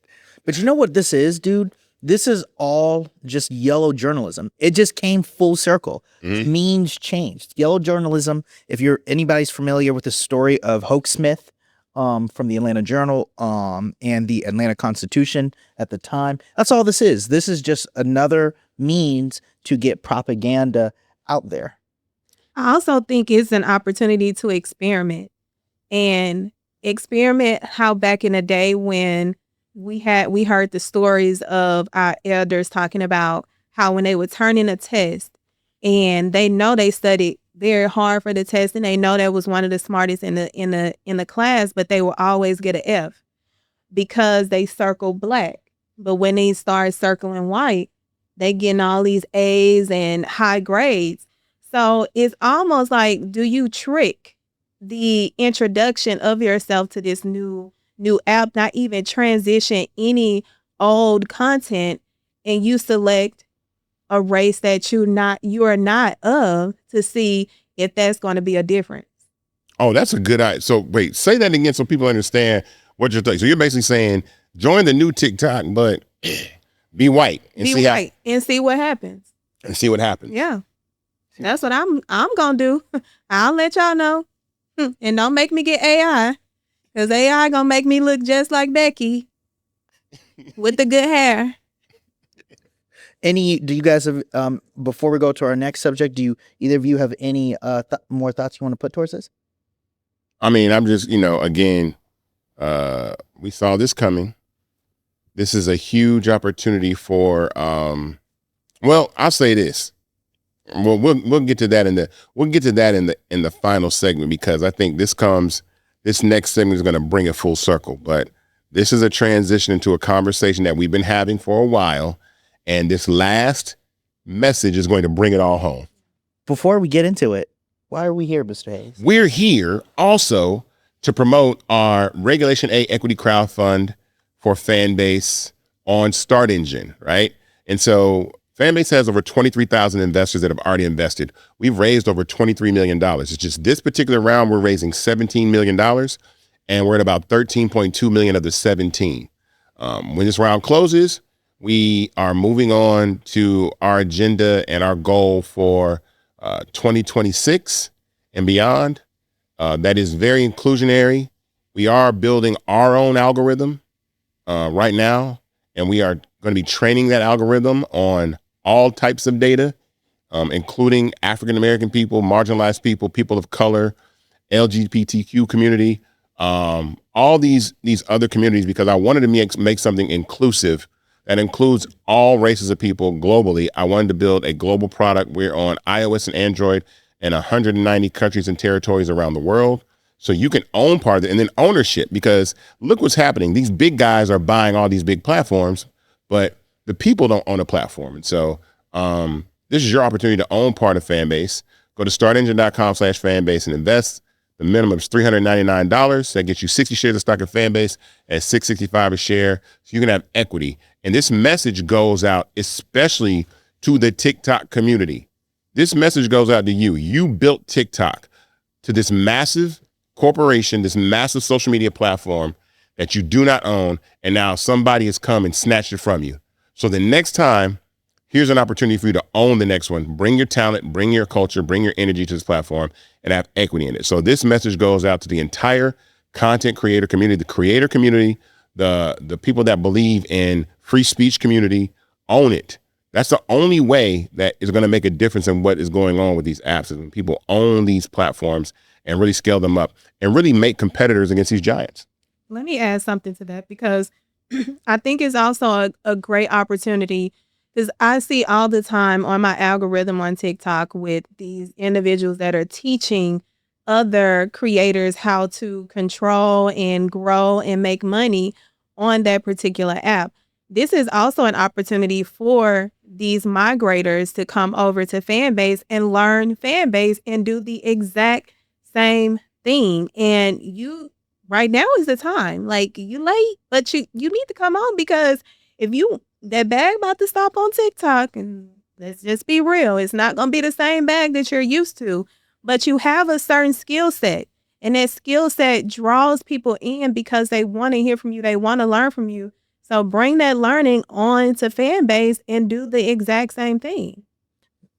but you know what this is, dude? This is all just yellow journalism. It just came full circle. Means changed. Yellow journalism, if anybody's familiar with the story of Hoke Smith from the Atlanta Journal and the Atlanta Constitution at the time, that's all this is. This is just another means to get propaganda out there. I also think it's an opportunity to experiment how back in the day when we heard the stories of our elders talking about how when they would turn in a test and they know they studied very hard for the test and they know that was one of the smartest in the class, but they will always get an F because they circled Black. But when they start circling white, they getting all these A's and high grades. So it's almost like, do you trick the introduction of yourself to this new app, not even transition any old content, and you select a race that you are not of to see if that's going to be a difference. Oh, that's a good idea. So wait, say that again so people understand what you're saying. So you're basically saying join the new TikTok, but be white and Be see white and see what happens. and see what happens. Yeah. That's what I'm gonna do. I'll let y'all know. And don't make me get AI, because AI gonna make me look just like Becky with the good hair. Do you guys have, before we go to our next subject, do either of you have any more thoughts you want to put towards this? I mean, I'm just, again, we saw this coming. This is a huge opportunity for, well, I'll say this. Well, we'll get to that in the final segment, because I think this next segment is going to bring it full circle. But this is a transition into a conversation that we've been having for a while, and this last message is going to bring it all home. Before we get into it, why are we here, Mr. Hayes? We're here also to promote our Regulation A equity crowdfund for Fanbase on Start Engine, right? And so Fanbase has over 23,000 investors that have already invested. We've raised over $23 million. It's just this particular round, we're raising $17 million, and we're at about 13.2 million of the 17. When this round closes, we are moving on to our agenda and our goal for 2026 and beyond. That is very inclusionary. We are building our own algorithm right now, and we are going to be training that algorithm on all types of data, including African-American people, marginalized people, people of color, LGBTQ community, all these other communities, because I wanted to make something inclusive that includes all races of people globally. I wanted to build a global product. We're on iOS and Android in 190 countries and territories around the world. So you can own part of it, and then ownership, because look what's happening. These big guys are buying all these big platforms, but the people don't own a platform. And so this is your opportunity to own part of Fanbase. Go to startengine.com/fanbase and invest. The minimum is $399. That gets you 60 shares of stock of Fanbase at $665 a share. So you can have equity. And this message goes out especially to the TikTok community. This message goes out to you. You built TikTok to this massive corporation, this massive social media platform that you do not own. And now somebody has come and snatched it from you. So the next time, here's an opportunity for you to own the next one. Bring your talent, bring your culture, bring your energy to this platform, and have equity in it. So this message goes out to the entire content creator community, the creator community, the people that believe in free speech community. Own it. That's the only way that is going to make a difference in what is going on with these apps, is when people own these platforms and really scale them up and really make competitors against these giants. Let me add something to that, because I think it's also a great opportunity, because I see all the time on my algorithm on TikTok with these individuals that are teaching other creators how to control and grow and make money on that particular app. This is also an opportunity for these migrators to come over to Fanbase and learn Fanbase and do the exact same thing. And right now is the time. Like, you late, but you need to come on, because if that bag about to stop on TikTok, and let's just be real, it's not going to be the same bag that you're used to, but you have a certain skill set, and that skill set draws people in because they want to hear from you. They want to learn from you. So bring that learning on to Fanbase and do the exact same thing.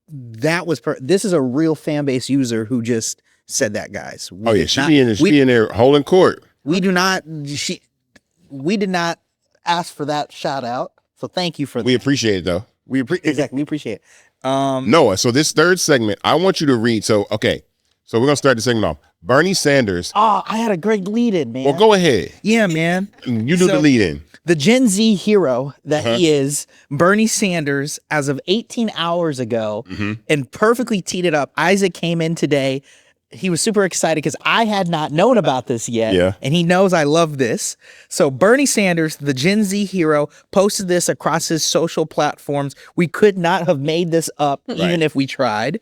This is a real Fanbase user who just said that, guys. She be in there holding court. We did not ask for that shout out. So thank you for that. We appreciate it, though. We appreciate it. Noah, so this third segment, I want you to read. So we're going to start the segment off. Bernie Sanders. Oh, I had a great lead in, man. Well, go ahead. Yeah, man. You do the lead in. The Gen Z hero that he is, Bernie Sanders, as of 18 hours ago, and perfectly teed it up. Isaac came in today. He was super excited because I had not known about this yet. Yeah. And he knows I love this. So Bernie Sanders, the Gen Z hero, posted this across his social platforms. We could not have made this up even if we tried.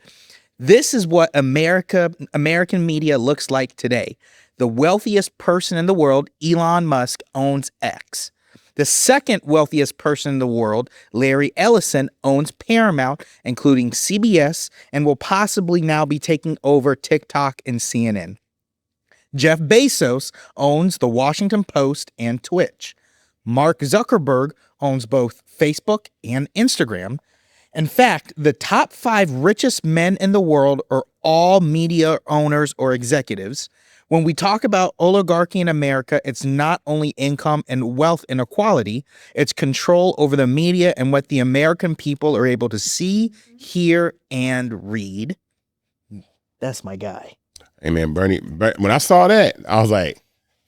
This is what American media looks like today. The wealthiest person in the world, Elon Musk, owns X. The second wealthiest person in the world, Larry Ellison, owns Paramount, including CBS, and will possibly now be taking over TikTok and CNN. Jeff Bezos owns the Washington Post and Twitch. Mark Zuckerberg owns both Facebook and Instagram. In fact, the top 5 richest men in the world are all media owners or executives. When we talk about oligarchy in America, it's not only income and wealth inequality, it's control over the media and what the American people are able to see, hear, and read. That's my guy. Hey man, Bernie, when I saw that, I was like,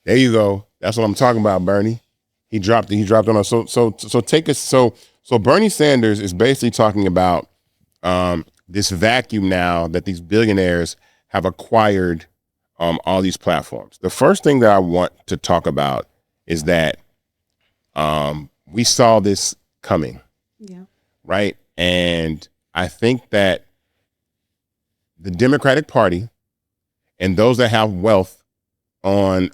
there you go. That's what I'm talking about, Bernie. He dropped on us. So Bernie Sanders is basically talking about this vacuum now that these billionaires have acquired all these platforms. The first thing that I want to talk about is that we saw this coming. Yeah. Right? And I think that the Democratic Party and those that have wealth on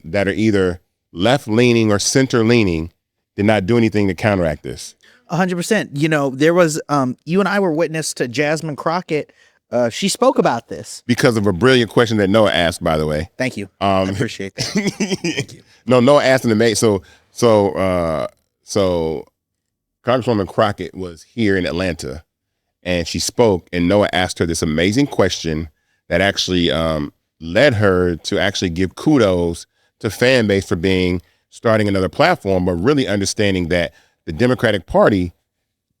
that are either left-leaning or center-leaning did not do anything to counteract this. 100%. You know, there was, you and I were witness to Jasmine Crockett. She spoke about this. Because of a brilliant question that Noah asked, by the way. Thank you. I appreciate that. Thank you. No, Noah asked him to make, so Congresswoman Crockett was here in Atlanta and she spoke, and Noah asked her this amazing question that actually led her to actually give kudos to Fanbase for starting another platform, but really understanding that the Democratic Party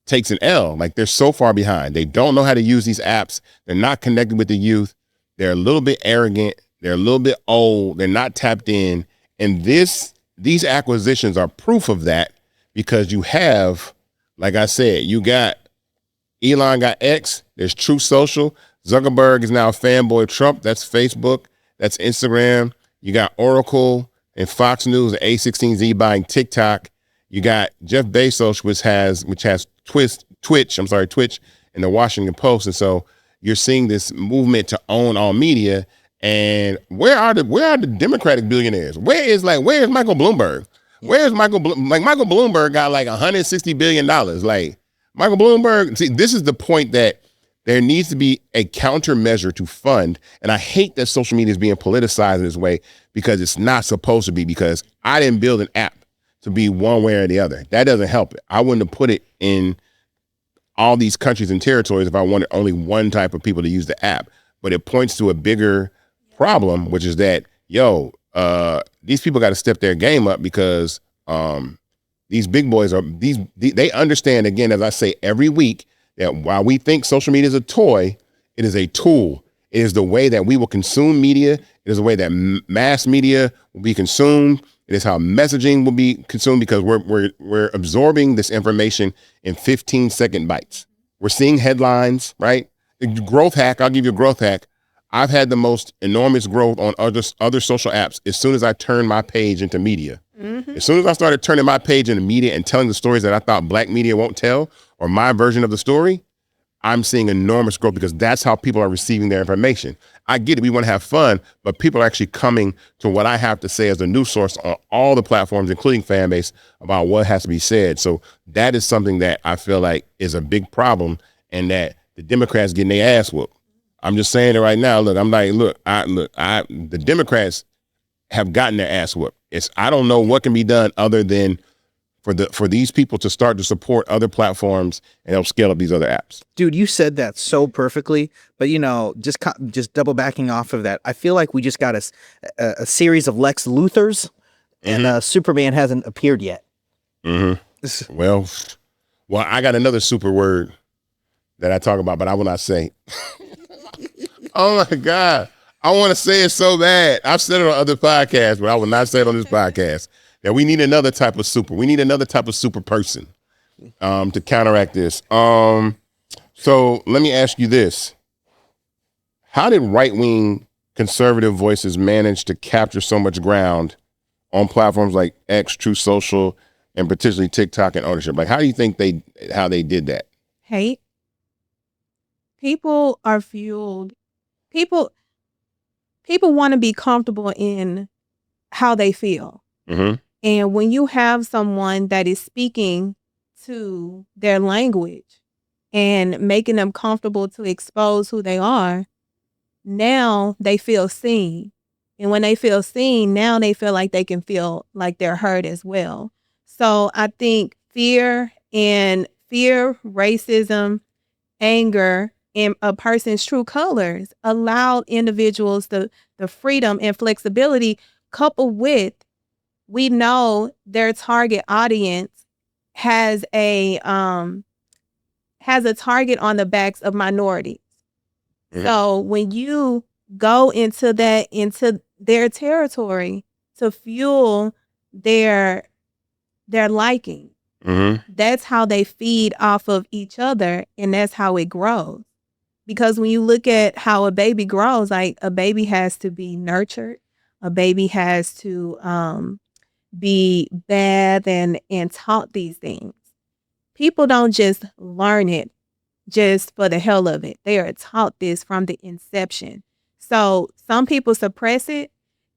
takes an L. Like, they're so far behind. They don't know how to use these apps. They're not connected with the youth. They're a little bit arrogant. They're a little bit old. They're not tapped in. And these acquisitions are proof of that, because you have, like I said, you got Elon got X. There's Truth Social. Zuckerberg is now a fanboy of Trump. That's Facebook. That's Instagram. You got Oracle and Fox News and A16Z buying TikTok. You got Jeff Bezos, which has Twitch and the Washington Post. And so you're seeing this movement to own all media. And where are the Democratic billionaires? Where is Michael Bloomberg? Where's Michael Bloomberg got like $160 billion. Like, Michael Bloomberg, see, this is the point that there needs to be a countermeasure to fund. And I hate that social media is being politicized in this way, because it's not supposed to be, because I didn't build an app to be one way or the other. That doesn't help it. I wouldn't have put it in all these countries and territories if I wanted only one type of people to use the app. But it points to a bigger problem, which is that, these people got to step their game up, because these big boys they understand, again, as I say every week, that while we think social media is a toy, it is a tool. It is the way that we will consume media. It is the way that mass media will be consumed. It is how messaging will be consumed, because we're absorbing this information in 15-second bites. We're seeing headlines, right? Growth hack, I'll give you a growth hack. I've had the most enormous growth on other social apps as soon as I turned my page into media. Mm-hmm. As soon as I started turning my page into media and telling the stories that I thought black media won't tell, or my version of the story, I'm seeing enormous growth, because that's how people are receiving their information. I get it, we want to have fun, but people are actually coming to what I have to say as a news source on all the platforms, including Fanbase, about what has to be said. So that is something that I feel like is a big problem, and that the Democrats getting their ass whooped. I'm just saying it right now. Look, the Democrats have gotten their ass whooped. I don't know what can be done other than for these people to start to support other platforms and help scale up these other apps. Dude, you said that so perfectly. But, just double backing off of that, I feel like we just got a series of Lex Luthors, and Superman hasn't appeared yet. Mm-hmm. Well, I got another super word that I talk about, but I will not say. Oh my God. I want to say it so bad. I've said it on other podcasts, but I will not say it on this podcast. That we need another type of super. We need another type of super person to counteract this. So let me ask you this. How did right-wing conservative voices manage to capture so much ground on platforms like X, Truth Social, and particularly TikTok and ownership? Like, how do you think how they did that? Hate. People are fueled. People want to be comfortable in how they feel. Mm-hmm. And when you have someone that is speaking to their language and making them comfortable to expose who they are, now they feel seen. And when they feel seen, now they feel like they can feel like they're heard as well. So I think fear, racism, anger, and a person's true colors allow individuals the freedom and flexibility, coupled with, we know their target audience has a target on the backs of minorities. Mm-hmm. So when you go into their territory to fuel their liking, mm-hmm. that's how they feed off of each other, and that's how it grows. Because when you look at how a baby grows, like a baby has to be nurtured, a baby has to be bathed and taught these things. People don't just learn it just for the hell of it. They are taught this from the inception. So some people suppress it,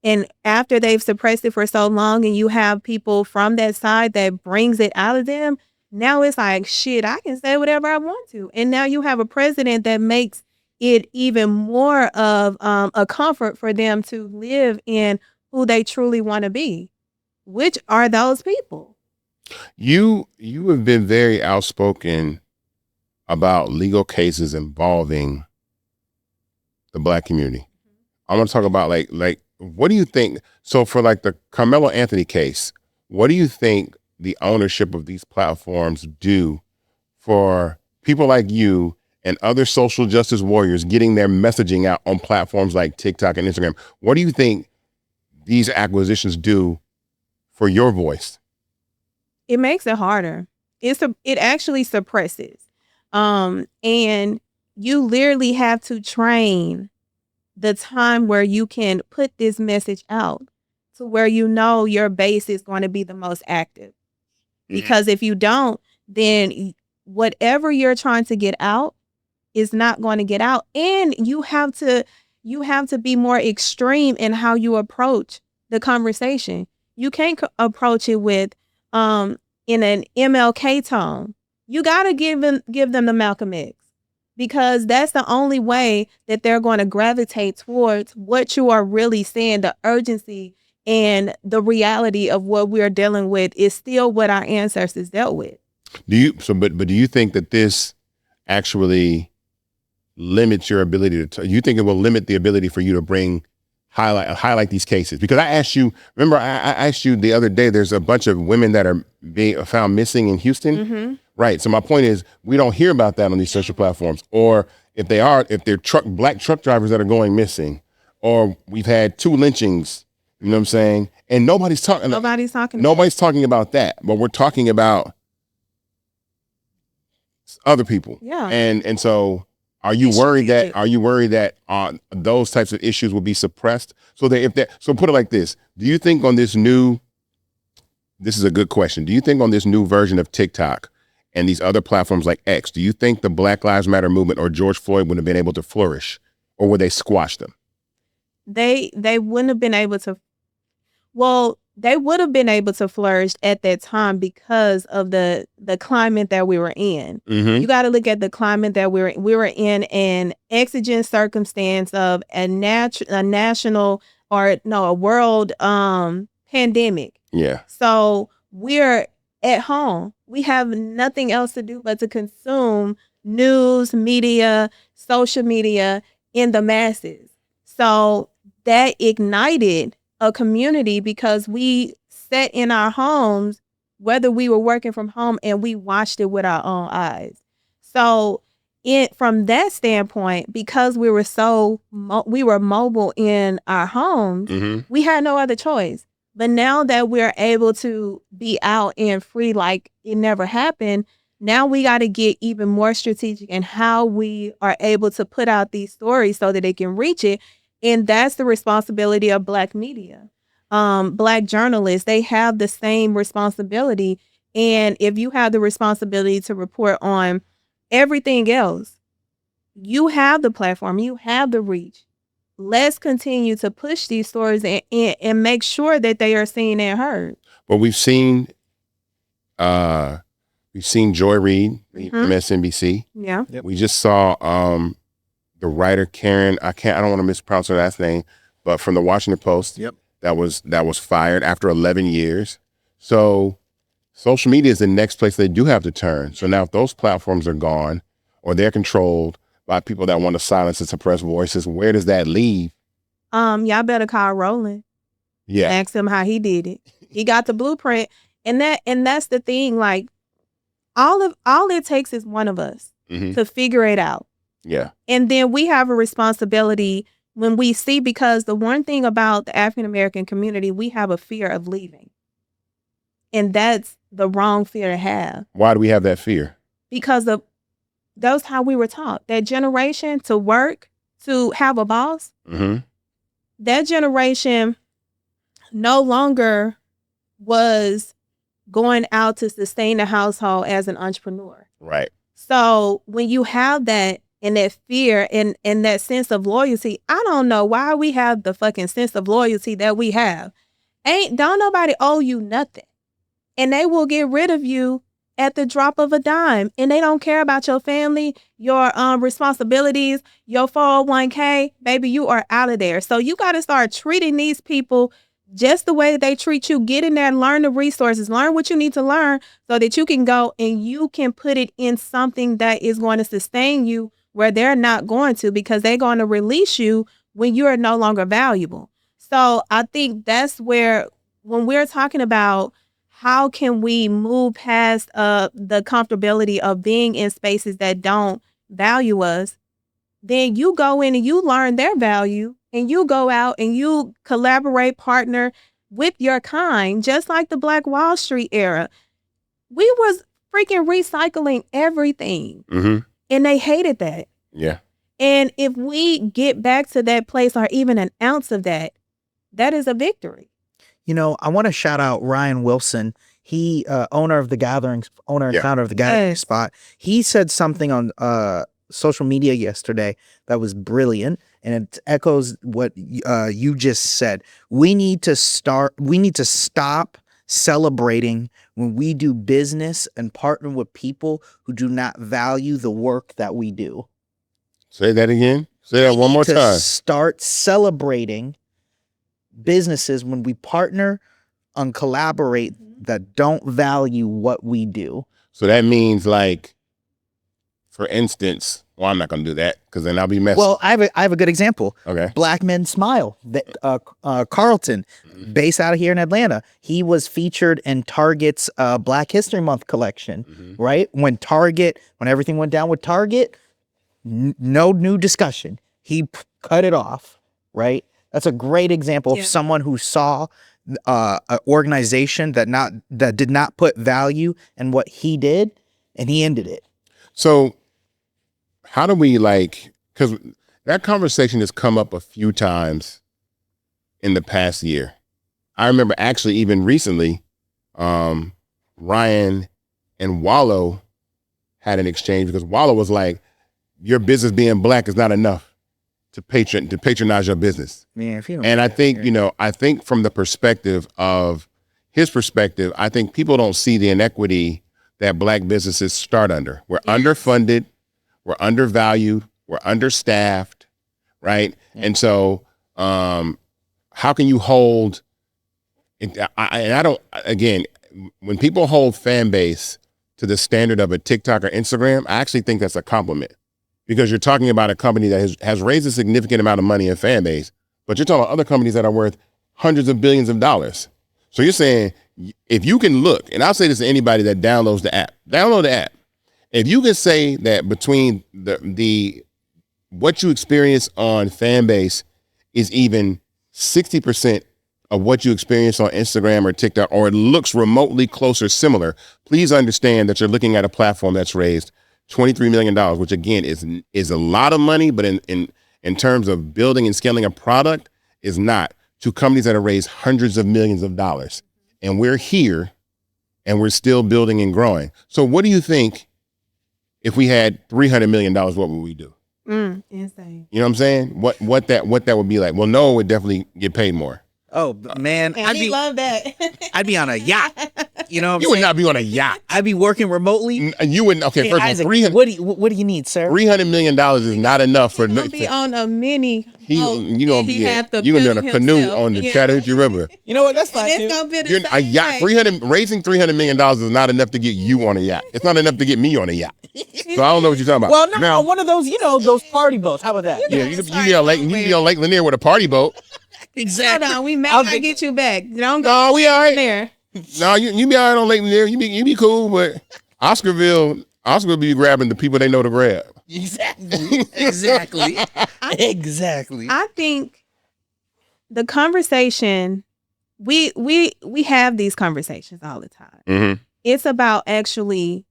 and after they've suppressed it for so long, and you have people from that side that brings it out of them, now it's like, shit, I can say whatever I want to. And now you have a president that makes it even more of a comfort for them to live in who they truly want to be. Which are those people? You have been very outspoken about legal cases involving the Black community. I want to talk about like what do you think? So for like the Carmelo Anthony case, what do you think the ownership of these platforms do for people like you and other social justice warriors getting their messaging out on platforms like TikTok and Instagram? What do you think these acquisitions do for your voice? It makes it harder. It actually suppresses. And you literally have to train the time where you can put this message out to where you know your base is going to be the most active. Because if you don't, then whatever you're trying to get out is not going to get out. And you have to be more extreme in how you approach the conversation. You can't approach it with in an MLK tone. You got to give them the Malcolm X, because that's the only way that they're going to gravitate towards what you are really saying. The urgency and the reality of what we're dealing with is still what our ancestors dealt with. But do you think that this actually limits your ability to? You think it will limit the ability for you to highlight these cases? Because I asked you. Remember, I asked you the other day. There's a bunch of women that are being found missing in Houston. Mm-hmm. Right. So my point is, we don't hear about that on these social platforms, or if they're black truck drivers that are going missing, or we've had 2 lynchings. You know what I'm saying? And nobody's talking about that, but we're talking about other people. Yeah. And so are you worried that those types of issues will be suppressed? So put it like this. Do you think this is a good question. Do you think on this new version of TikTok and these other platforms like X, do you think the Black Lives Matter movement or George Floyd would have been able to flourish, or would they squash them? They wouldn't have been able to. Well, they would have been able to flourish at that time because of the climate that we were in. Mm-hmm. You got to look at the climate that we were in an exigent circumstance of a world pandemic. Yeah. So we're at home. We have nothing else to do but to consume news, media, social media in the masses. So that ignited a community because we sat in our homes, whether we were working from home, and we watched it with our own eyes. So from that standpoint, because we were mobile in our homes, mm-hmm. we had no other choice. But now that we're able to be out and free like it never happened, now we got to get even more strategic in how we are able to put out these stories so that they can reach it. And that's the responsibility of Black media. Black journalists, they have the same responsibility. And if you have the responsibility to report on everything else, you have the platform, you have the reach. Let's continue to push these stories and make sure that they are seen and heard. But we've seen Joy Reid from MSNBC. Yeah. Yep. We just saw the writer Karen. I don't want to mispronounce her last name, but from the Washington Post. Yep. That was fired after 11 years. So social media is the next place they do have to turn. So now if those platforms are gone or they're controlled by people that want to silence and suppress voices, where does that leave? Y'all better call Roland. Yeah. Ask him how he did it. He got the blueprint. And that's the thing. Like, all it takes is one of us to figure it out. Yeah. And then we have a responsibility when we see, because the one thing about the African American community, we have a fear of leaving. And that's the wrong fear to have. Why do we have that fear? Because that's how we were taught. That generation, to work, to have a boss, that generation no longer was going out to sustain the household as an entrepreneur. Right. So when you have that and that fear and that sense of loyalty, I don't know why we have the fucking sense of loyalty that we have. Don't nobody owe you nothing. And they will get rid of you at the drop of a dime. And they don't care about your family, your responsibilities, your 401k. Baby, you are out of there. So you got to start treating these people just the way that they treat you. Get in there and learn the resources, learn what you need to learn so that you can go and you can put it in something that is going to sustain you where they're not going to, because they're going to release you when you are no longer valuable. So I think that's where, when we're talking about how can we move past the comfortability of being in spaces that don't value us, then you go in and you learn their value and you go out and you collaborate, partner with your kind, just like the Black Wall Street era. We was freaking recycling everything. And they hated that. Yeah. And if we get back to that place, or even an ounce of that, that is a victory. You know, I want to shout out Ryan Wilson. He, owner and founder of the Gathering Spot. He said something on social media yesterday that was brilliant, and it echoes what you just said. We need to stop celebrating when we do business and partner with people who do not value the work that we do. Say that again. Say that one more time. Start celebrating businesses when we partner and collaborate that don't value what we do. So that means, like, for instance, well, I'm not going to do that because then I'll be messy. Well, I have a good example. Okay. Black Men Smile. Carlton, based out of here in Atlanta. He was featured in Target's Black History Month collection, right? When everything went down with Target, no new discussion. He cut it off, right? That's a great example of someone who saw an organization that did not put value in what he did, and he ended it. So how do we, because that conversation has come up a few times in the past year. I remember actually even recently, Ryan and Wallow had an exchange because Wallow was like, your business being Black is not enough to patronize your business. Man, and I think, I think from the perspective of his perspective, I think people don't see the inequity that Black businesses start under. We're underfunded, we're undervalued, we're understaffed, right? And so how can you hold, when people hold Fanbase to the standard of a TikTok or Instagram, I actually think that's a compliment. Because you're talking about a company that has raised a significant amount of money in Fanbase, but you're talking about other companies that are worth hundreds of billions of dollars. So you're saying, if you can look, and I'll say this to anybody that download the app. If you can say that between the what you experience on Fanbase is even 60% of what you experience on Instagram or TikTok, or it looks remotely close or similar, please understand that you're looking at a platform that's raised $23 million, which again is a lot of money, but in terms of building and scaling a product is not, to companies that have raised hundreds of millions of dollars. And we're here and we're still building and growing. So what do you think if we had $300 million, what would we do? Insane. You know what I'm saying? What that would be like? Well, Noah would definitely get paid more. Oh man, And he love that. I'd be on a yacht. You know what I'm You saying? would not be on a yacht. I'd be working remotely. You wouldn't. Okay, Hey, first Isaac, of all, what do you need, sir? $300 million is not enough for. He'll be on a mini. You gonna be have to you gonna be on a build canoe himself. on the Yeah. Chattahoochee River. You know what? That's fine. And it's Too. gonna be the You're same a yacht. way. Raising $300 million is not enough to get you on a yacht. It's not enough to get me on a yacht. So I don't know what you're talking about. Well, no, now, one of those, those party boats. How about that? yeah, you be on Lake Lanier with a party boat. Exactly. Hold on, we might get you back. Don't go No, we all right. there. No, you be all right on Lake Lanier. You be cool, but Oscarville be grabbing the people they know to grab. Exactly. Exactly. I think the conversation we have these conversations all the time. Mm-hmm. It's about actually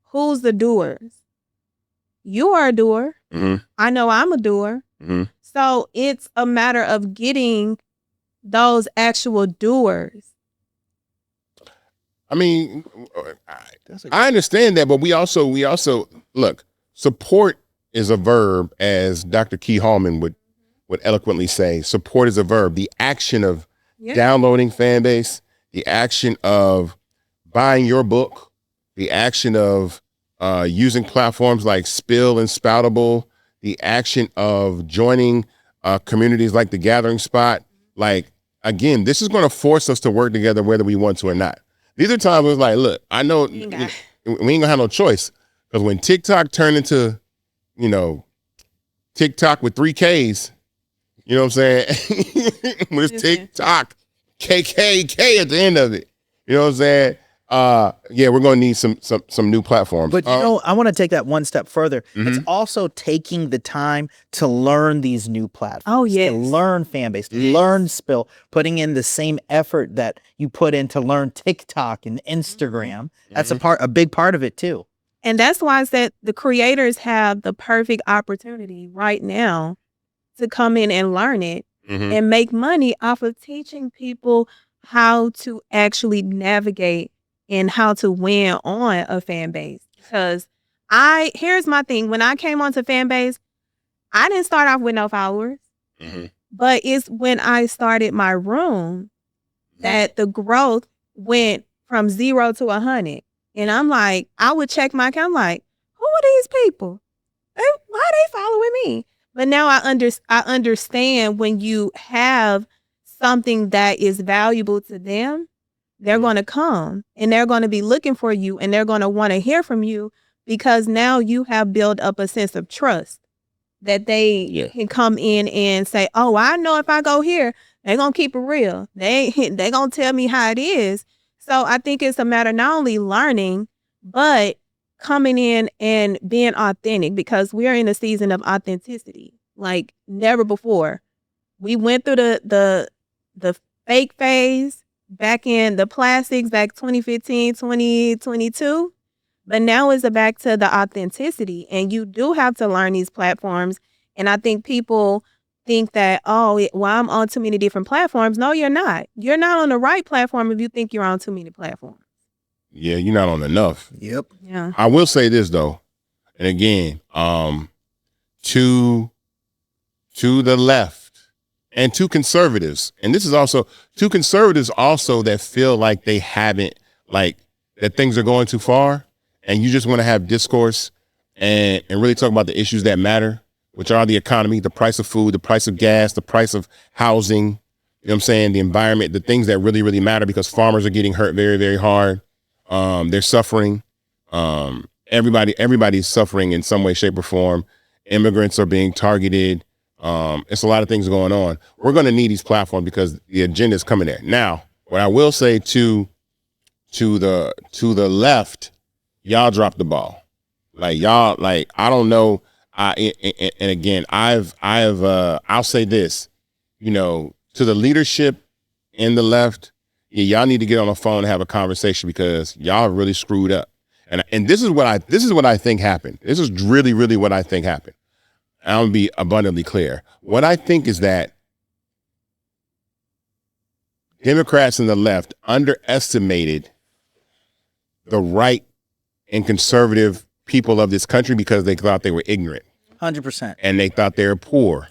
who's the doers. You are a doer. Mm-hmm. I know I'm a doer. Mm-hmm. So it's a matter of getting those actual doers. I mean, I understand that, but we also look. Support is a verb, as Dr. Key Hallman would eloquently say. Support is a verb. The action of downloading Fanbase, the action of buying your book, the action of using platforms like Spill and Spoutable, the action of joining communities like The Gathering Spot. Like, again, this is going to force us to work together whether we want to or not. These are times where it's like, look, I know we ain't gonna have no choice, because when TikTok turned into, TikTok with 3 Ks, you know what I'm saying? When it's TikTok, KKK at the end of it, you know what I'm saying? We're gonna need some new platforms. But I want to take that one step further. Mm-hmm. It's also taking the time to learn these new platforms. Oh, yes. To learn Fanbase, to learn Spill, putting in the same effort that you put in to learn TikTok and Instagram. That's a big part of it too. And that's why I said the creators have the perfect opportunity right now to come in and learn it and make money off of teaching people how to actually navigate and how to win on a fan base. Because here's my thing. When I came onto Fanbase, I didn't start off with no followers. But it's when I started my room that the growth went from 0 to 100. And I'm like, I would check my account, like, who are these people? Why are they following me? But now I understand when you have something that is valuable to them, they're going to come and they're going to be looking for you and they're going to want to hear from you, because now you have built up a sense of trust that they can come in and say, oh, I know if I go here, they're going to keep it real. They going to tell me how it is. So I think it's a matter not only learning, but coming in and being authentic, because we're in a season of authenticity like never before. We went through the fake phase back in the plastics back 2015, 2022. But now it's back to the authenticity. And you do have to learn these platforms. And I think people think that, I'm on too many different platforms. No, you're not. You're not on the right platform if you think you're on too many platforms. Yeah, you're not on enough. Yep. Yeah. I will say this though, and again, to the left and to conservatives, and this is also to conservatives also that feel like they haven't, like that things are going too far, and you just want to have discourse and really talk about the issues that matter, which are the economy, the price of food, the price of gas, the price of housing, you know what I'm saying, the environment, the things that really, really matter, because farmers are getting hurt very, very hard. They're suffering. Everybody's suffering in some way, shape, or form. Immigrants are being targeted. It's a lot of things going on. We're going to need these platforms because the agenda is coming there. Now, what I will say to the left, y'all dropped the ball. Like y'all, like I don't know. And again, I'll say this, to the leadership in the left, y'all need to get on the phone and have a conversation, because y'all really screwed up. And this is what I think happened. This is really, really what I think happened. I'm gonna be abundantly clear. What I think is that Democrats and the left underestimated the right and conservative people of this country because they thought they were ignorant. 100%. and they thought they were poor,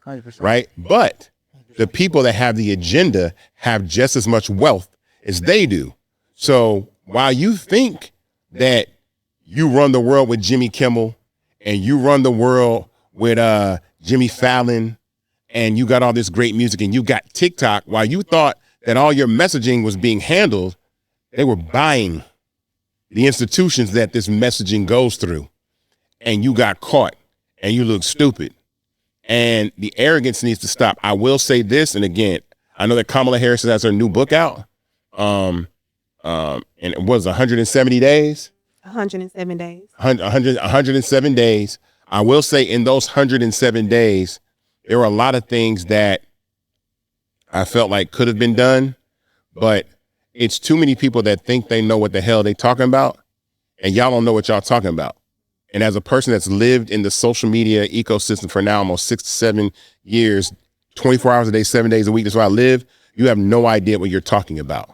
100%. right? But the people that have the agenda have just as much wealth as they do. So while you think that you run the world with Jimmy Kimmel and you run the world with Jimmy Fallon and you got all this great music and you got TikTok, while you thought that all your messaging was being handled, they were buying the institutions that this messaging goes through, and you got caught and you look stupid. And the arrogance needs to stop. I will say this, and again, I know that Kamala Harris has her new book out. And it was 170 days. 107 days. 107 days. I will say in those 107 days, there were a lot of things that I felt like could have been done, but it's too many people that think they know what the hell they talking about, and y'all don't know what y'all talking about. And as a person that's lived in the social media ecosystem for now almost 6 to 7 years, 24 hours a day, 7 days a week, that's where I live, you have no idea what you're talking about.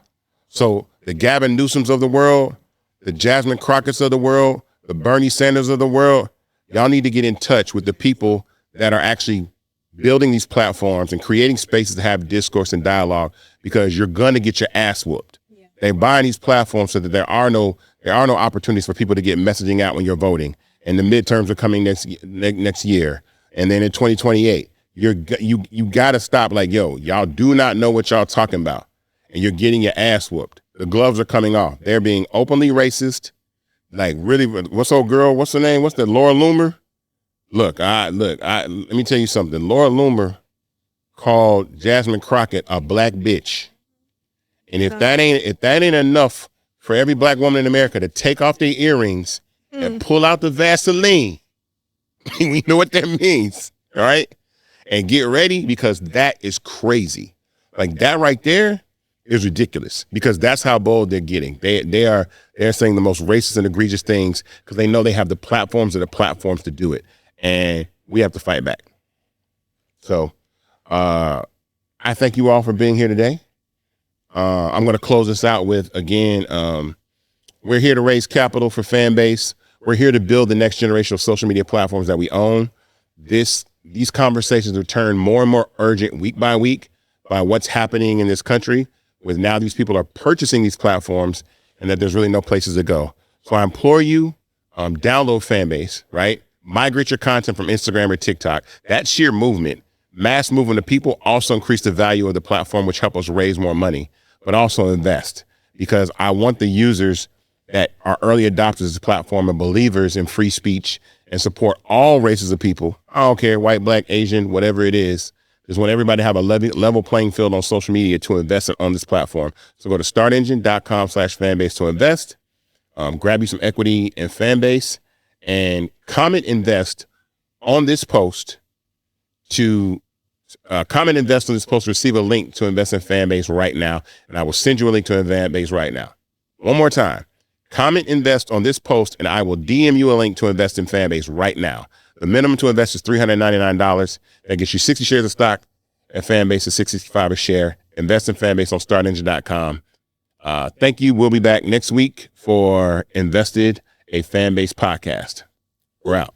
So the Gavin Newsoms of the world, the Jasmine Crockett's of the world, the Bernie Sanders of the world, y'all need to get in touch with the people that are actually building these platforms and creating spaces to have discourse and dialogue, because you're going to get your ass whooped. Yeah. They're buying these platforms so that there are no opportunities for people to get messaging out when you're voting. And the midterms are coming next year. And then in 2028, you got to stop like, yo, y'all do not know what y'all talking about. And you're getting your ass whooped. The gloves are coming off. They're being openly racist. Like, really, what's old girl? What's her name? What's that? Laura Loomer? Look, let me tell you something. Laura Loomer called Jasmine Crockett a black bitch. And if that ain't enough for every black woman in America to take off their earrings and pull out the Vaseline, we know what that means, all right? And get ready, because that is crazy. Like, that right there is ridiculous, because that's how bold they're getting. They're saying the most racist and egregious things because they know they have the platforms to do it. And we have to fight back. So I thank you all for being here today. I'm going to close this out with, again, we're here to raise capital for Fanbase. We're here to build the next generation of social media platforms that we own. These conversations are turned more and more urgent week by week by what's happening in this country, with now these people are purchasing these platforms and that there's really no places to go. So I implore you, download Fanbase, right? Migrate your content from Instagram or TikTok. That sheer movement, mass movement of people, also increase the value of the platform, which help us raise more money, but also invest, because I want the users that are early adopters of the platform and believers in free speech and support all races of people. I don't care, white, black, Asian, whatever it is. Just want everybody to have a level playing field on social media to invest on this platform. So go to startengine.com/fanbase to invest. Grab you some equity in Fanbase and comment invest on this post to receive a link to invest in Fanbase right now. And I will send you a link to Fanbase right now. One more time. Comment invest on this post and I will DM you a link to invest in Fanbase right now. The minimum to invest is $399. That gets you 60 shares of stock at Fanbase is $665 a share. Invest in Fanbase on startengine.com. Thank you. We'll be back next week for Invested, a Fanbase podcast. We're out.